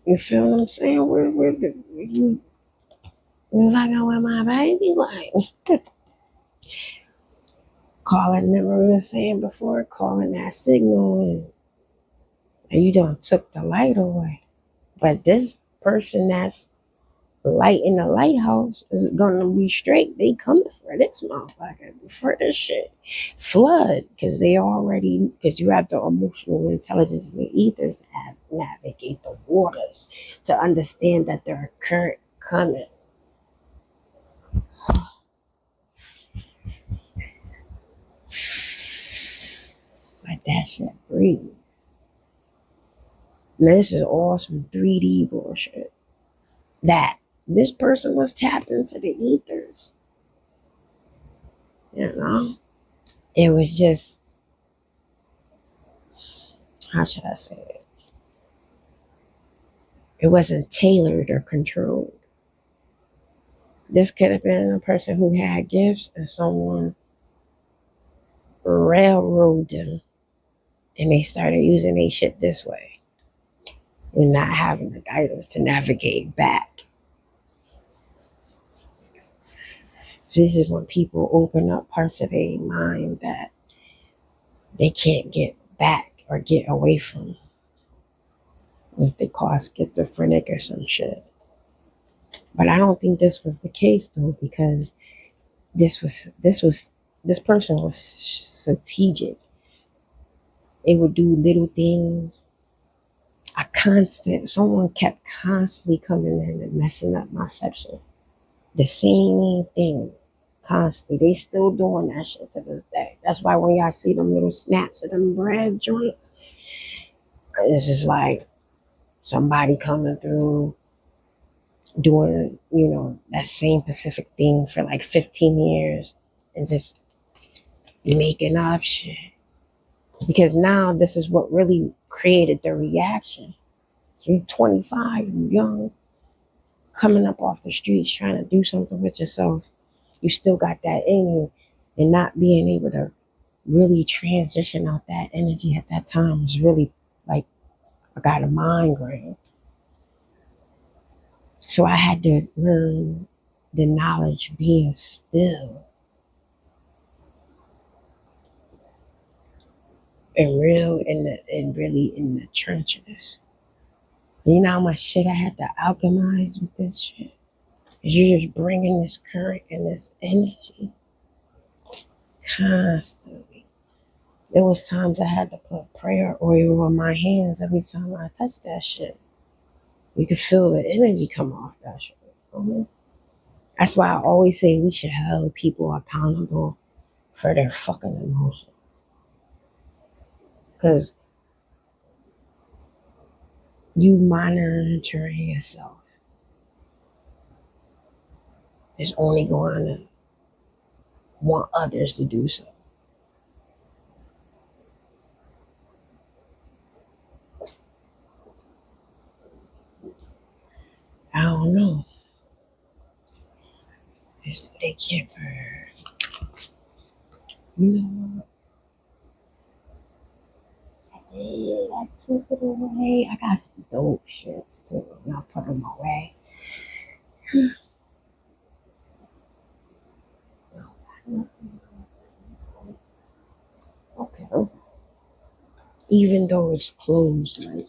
you feel what I'm saying? Where you fucking with my baby? Like, calling, remember we were saying before, calling that signal and you done took the light away. But this person that's light in the lighthouse is gonna be straight. They coming for this motherfucker, for this shit. Flood, because because you have the emotional intelligence in the ethers to navigate the waters, to understand that there are current coming. Like that shit breathe. Now, this is all some 3D bullshit. That this person was tapped into the ethers. You know? It was just, how should I say it? It wasn't tailored or controlled. This could have been a person who had gifts and someone railroaded them and they started using their shit this way and not having the guidance to navigate back. This is when people open up parts of their mind that they can't get back or get away from. If they call schizophrenic or some shit. But I don't think this was the case though, because this person was strategic. It would do little things. Someone kept constantly coming in and messing up my section. The same thing, constantly. They still doing that shit to this day. That's why when y'all see them little snaps of them bread joints, it's just like somebody coming through, doing, that same specific thing for like 15 years and just making up shit. Because now this is what really created the reaction. So you're 25, you're young, coming up off the streets trying to do something with yourself. You still got that in you, and not being able to really transition out that energy at that time was really like I got a migraine. So I had to learn the knowledge being still and real and really in the trenches. You know how much shit I had to alchemize with this shit? Is you're just bringing this current and this energy constantly. There was times I had to put prayer oil on my hands every time I touched that shit. You could feel the energy come off that shit. That's why I always say we should hold people accountable for their fucking emotions. Because you monitoring yourself is only going to want others to do so. I don't know. Just do they care for, you know what? I did. I took it away. I got some dope shits too, and I put them away. Okay. Even though it's closed, like,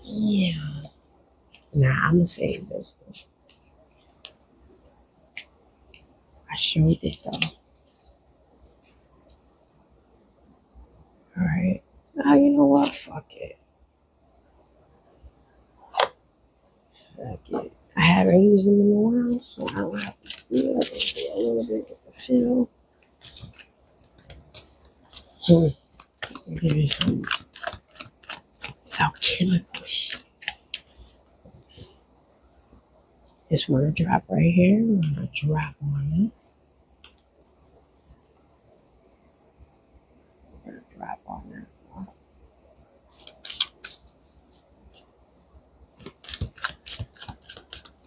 yeah. Nah, I'm gonna save this one. I showed it though. Alright. Oh, you know what? Fuck it. Fuck it. I haven't used them in a while, so I don't have to do it. A little bit of the feel. I'll give you some alchemical shit. Just want to drop right here. I'm gonna drop on this. Drop on that.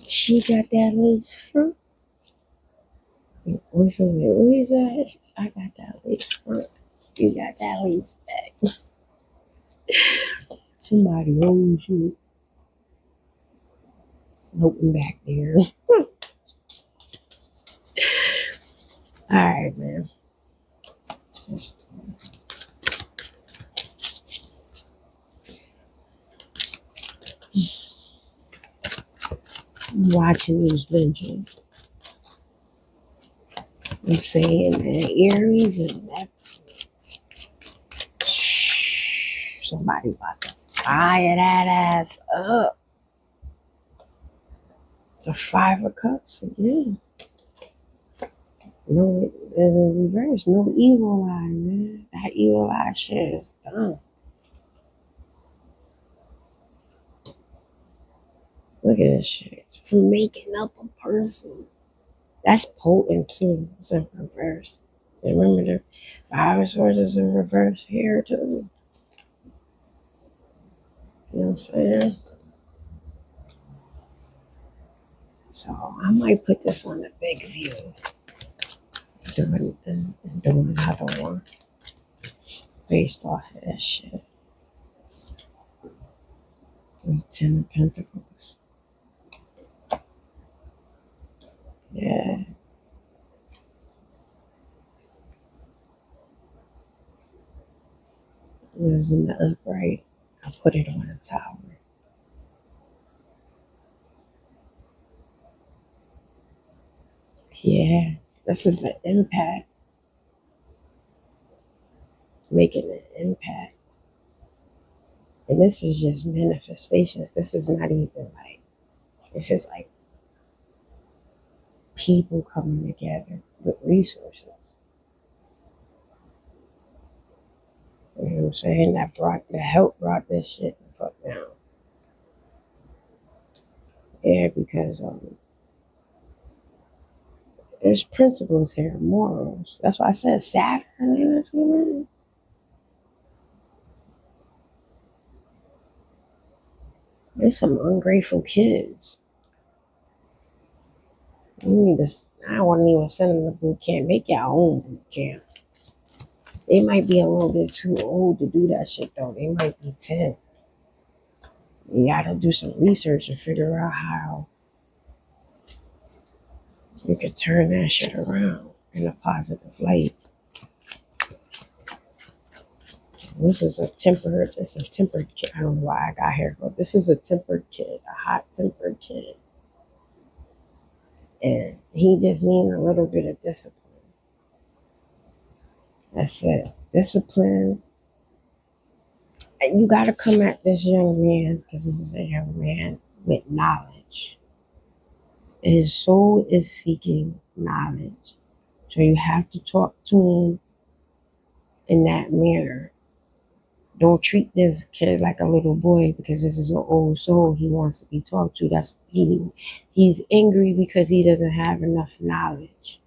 She got that lace front. Which was it? What is that? I got that lace front. You got that lace back. Somebody owes you. Floating back there. Alright, man. Just watching these videos. I'm saying that Aries and that somebody about to fire that ass up. The Five of Cups again. No, there's a reverse. No evil eye, man. That evil eye shit is done. Look at this shit. It's for making up a person. That's potent too. It's in reverse. And remember the Five of Swords is in reverse here too. You know what I'm saying? So I might put this on the big view. And do another one based off of this shit. With 10 of Pentacles. Yeah. It was in the upright. I put it on the tower. Yeah. This is an impact. Making an impact. And this is just manifestations. This is not even like, this is like people coming together with resources. You know what I'm saying? That help brought this shit the fuck down. Yeah, because there's principles here, morals. That's why I said Saturn energy, man. There's some ungrateful kids. You need to. I wouldn't even send them to boot camp. Make your own boot camp. They might be a little bit too old to do that shit though. They might be 10. You gotta do some research and figure out how you could turn that shit around in a positive light. It's a tempered kid. I don't know why I got here, but this is a tempered kid, a hot tempered kid. And he just needs a little bit of discipline. That's it. Discipline. And you gotta come at this young man, because this is a young man with knowledge. His soul is seeking knowledge. So you have to talk to him in that manner. Don't treat this kid like a little boy because this is an old soul. He wants to be talked to. He's angry because he doesn't have enough knowledge.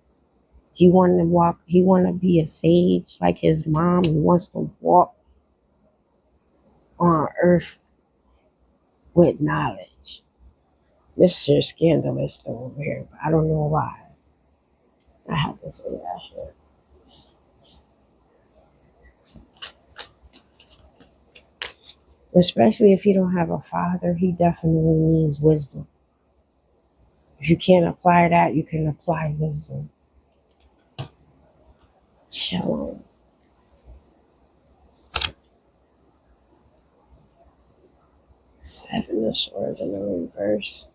He want to walk. He want to be a sage like his mom. He wants to walk on earth with knowledge. This shit's scandalous though over here, but I don't know why. I have to say that shit. Especially if he don't have a father, he definitely needs wisdom. If you can't apply that, you can apply wisdom. Shalom. Seven of Swords in the reverse.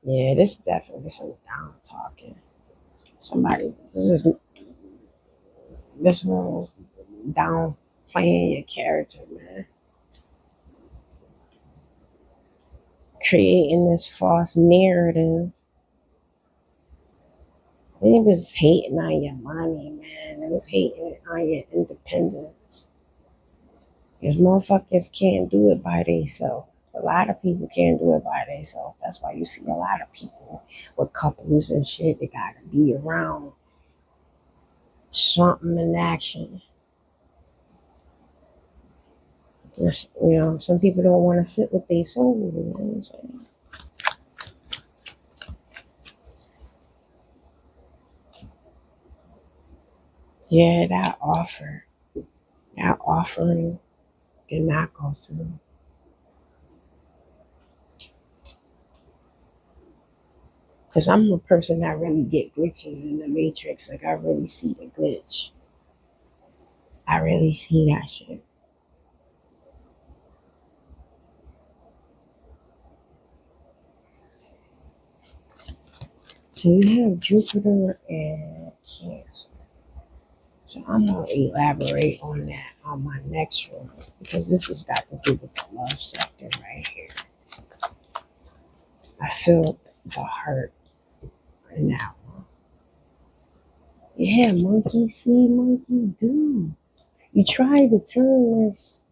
Yeah, this is definitely some down talking. This one was down playing your character, man. Creating this false narrative. It was hating on your money, man. It was hating on your independence. Because motherfuckers can't do it by themselves. A lot of people can't do it by themselves. That's why you see a lot of people with couples and shit. They gotta be around something in action. Some people don't want to sit with their soul. You know what I'm saying? Yeah, that offering did not go through. Because I'm a person that really get glitches in the matrix. Like, I really see the glitch. I really see that shit. So you have Jupiter and Cancer. So I'm going to elaborate on that on my next one. Because this has got to do with the love sector right here. I feel the hurt in that one. Yeah, monkey see, monkey do. You try to turn this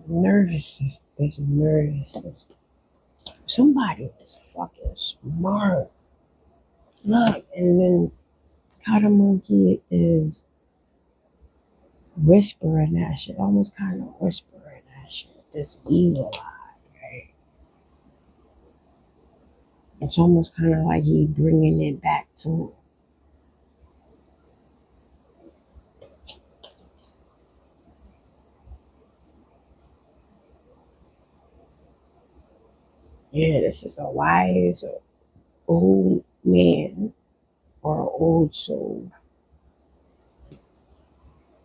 nervous system. Somebody is fucking smart. Look, and then Cotton Monkey is whispering that shit, almost kind of whispering that shit. This evil eye, right? It's almost kind of like he bringing it back to him. Yeah, this is a wise old man or an old soul.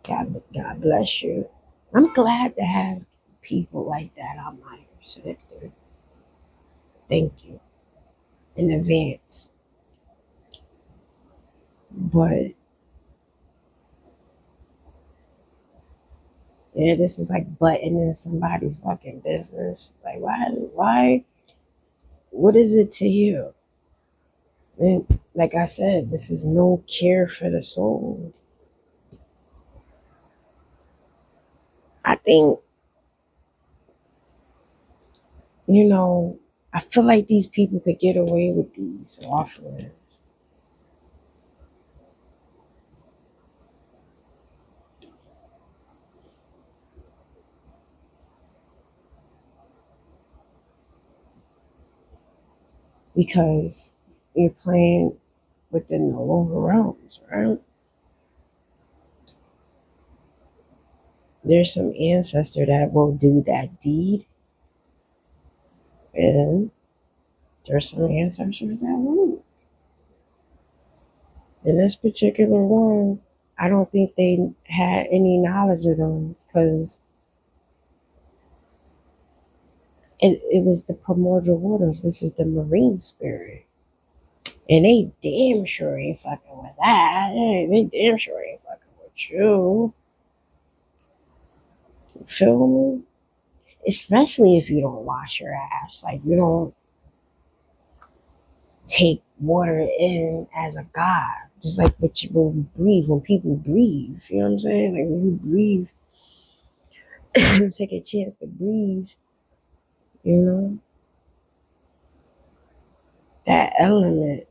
God bless you. I'm glad to have people like that on my sector. Thank you in advance. But yeah, this is like butting in somebody's fucking business. Like, why? What is it to you? And like I said, this is no care for the soul. I think, you know, I feel like these people could get away with these offerings because you're playing within the lower realms, right? There's some ancestor that will do that deed, and there's some ancestors that won't. And this particular one, I don't think they had any knowledge of them because it was the primordial waters. This is the marine spirit. And they damn sure ain't fucking with that. They damn sure ain't fucking with you. You feel me? Especially if you don't wash your ass. Like, you don't take water in as a god. Just like what you, when we breathe, when people breathe. You know what I'm saying? Like, when you breathe, take a chance to breathe, you know? That element,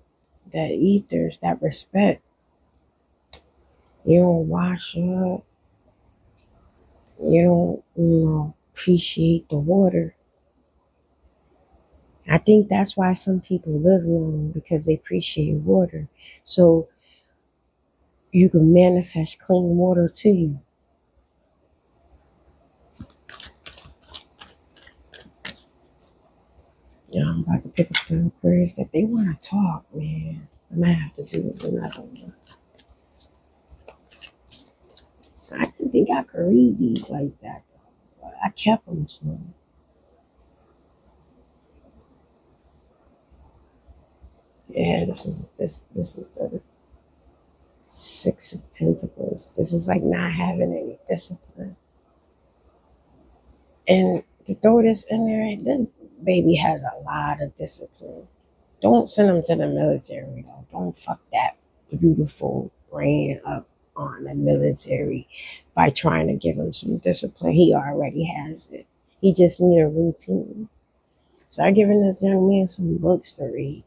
that ethers, that respect. You don't wash up. You don't, appreciate the water. I think that's why some people live long because they appreciate water. So you can manifest clean water to you. Yeah, I'm about to pick up the Aquarius that they want to talk, man. I might have to do another one. I didn't think I could read these like that, though. But I kept them so. Yeah, this is the Six of Pentacles. This is like not having any discipline. And to throw this in there, this baby has a lot of discipline. Don't send him to the military though. Don't fuck that beautiful brain up on the military by trying to give him some discipline. He already has it. He just need a routine. Start giving this young man some books to read.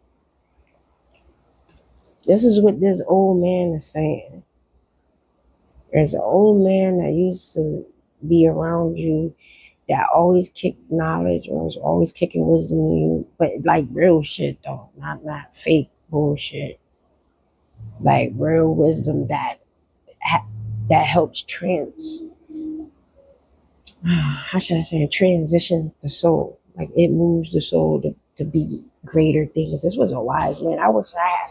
This is what this old man is saying. There's an old man that used to be around you that always kicked knowledge or was always kicking wisdom in you, but like real shit though, not fake bullshit. Like real wisdom that helps how should I say, transitions the soul. Like it moves the soul to be greater things. This was a wise man. I wish I had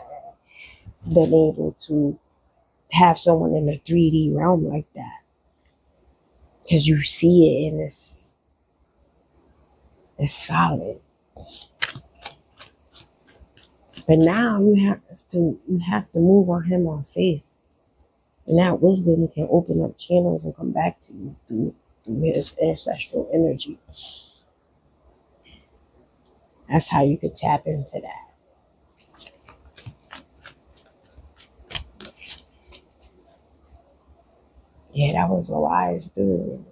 been able to have someone in the 3D realm like that. Because you see it and it's solid. But now you have to move on him on faith. And that wisdom can open up channels and come back to you through his ancestral energy. That's how you could tap into that. Yeah, that was a wise dude.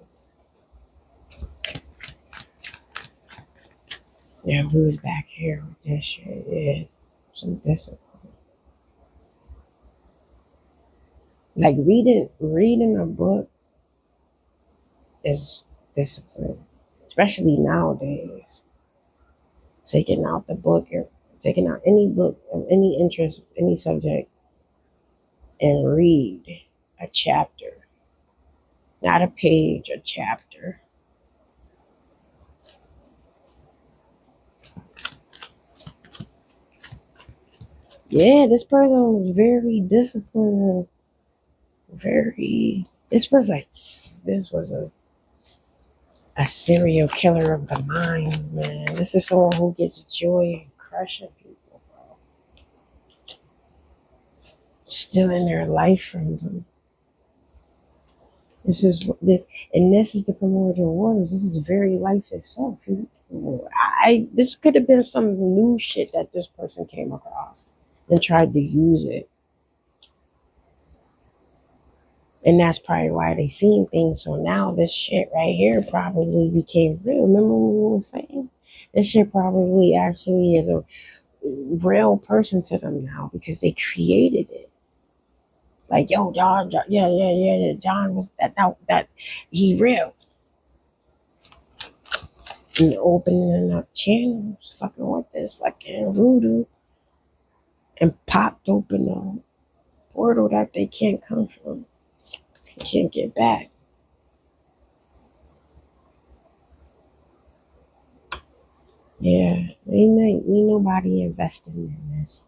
Yeah, we was back here with this shit. Yeah, some discipline. Like reading a book is discipline, especially nowadays. Taking out the book or taking out any book of any interest, any subject, and read a chapter, not a page, a chapter. Yeah, this person was very disciplined. Very. This was a serial killer of the mind, man. This is someone who gets joy in crushing people, bro. Stealing their life from them. This is the primordial waters. This is very life itself. This could have been some new shit that this person came across and tried to use it. And that's probably why they seen things. So now this shit right here probably became real. Remember what we were saying? This shit probably actually is a real person to them now because they created it. Like, yo, John, yeah. John was that he real. And opening up channels, fucking with this fucking voodoo, and popped open a portal that they can't come from. They can't get back. Yeah, ain't nobody investing in this.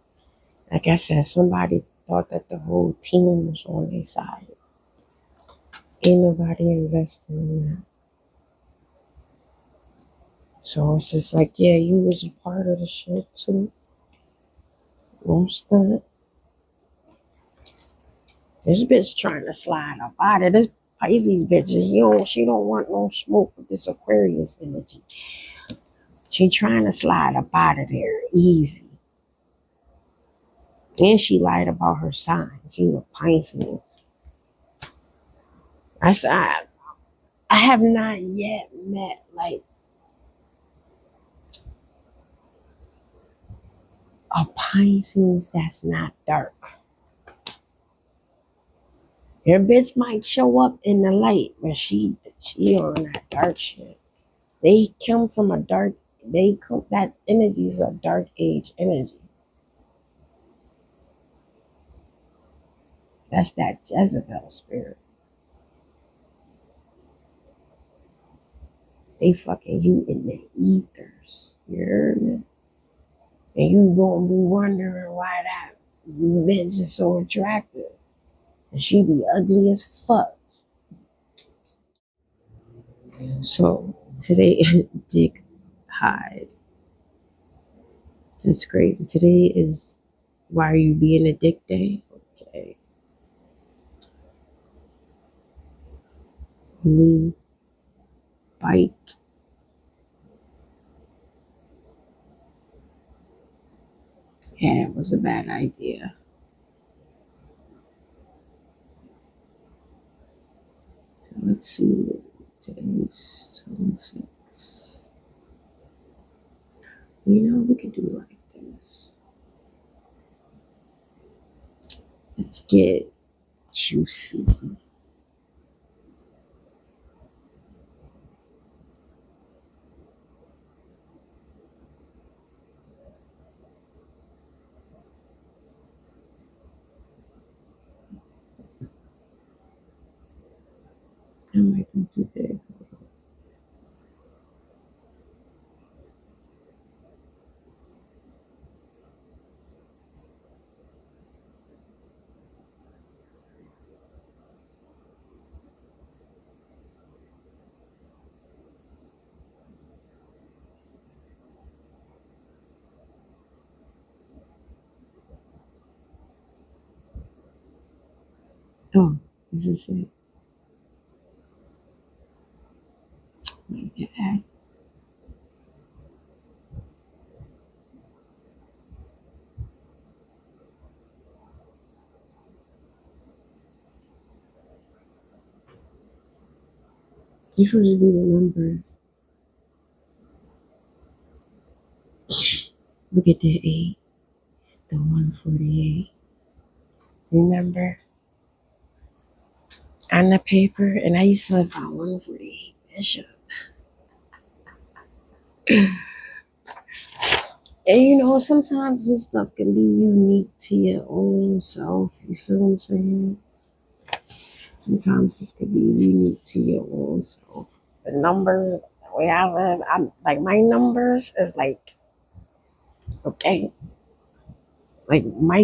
Like I said, somebody thought that the whole team was on their side. Ain't nobody investing in that. So it's just like, yeah, you was a part of the shit too. Don't stunt. This bitch trying to slide up out of this Pisces bitch. She don't want no smoke with this Aquarius energy. She trying to slide up out of there easy. And she lied about her sign. She's a Pisces. I said, I have not yet met like a Pisces that's not dark. Your bitch might show up in the light, but she on that dark shit. They come from a dark. They come that energy is a dark age energy. That's that Jezebel spirit. They fucking you in the ethers. You heard me? And you gonna be wondering why that bitch is so attractive. And she be ugly as fuck. So today, Dick Hyde. That's crazy. Today is why are you being a dick day? Okay. Me bite. Yeah, it was a bad idea. So let's see. Today's 26. We could do like this. Let's get juicy. That might be too big. Oh, this is it. My bad. You supposed to do the numbers. Look at the 8, the 148. Remember? On the paper, and I used to live on 148 Bishop. And sometimes this stuff can be unique to your own self. You feel what I'm saying? Sometimes this could be unique to your own self. The numbers we have, I'm like my numbers is like okay, like my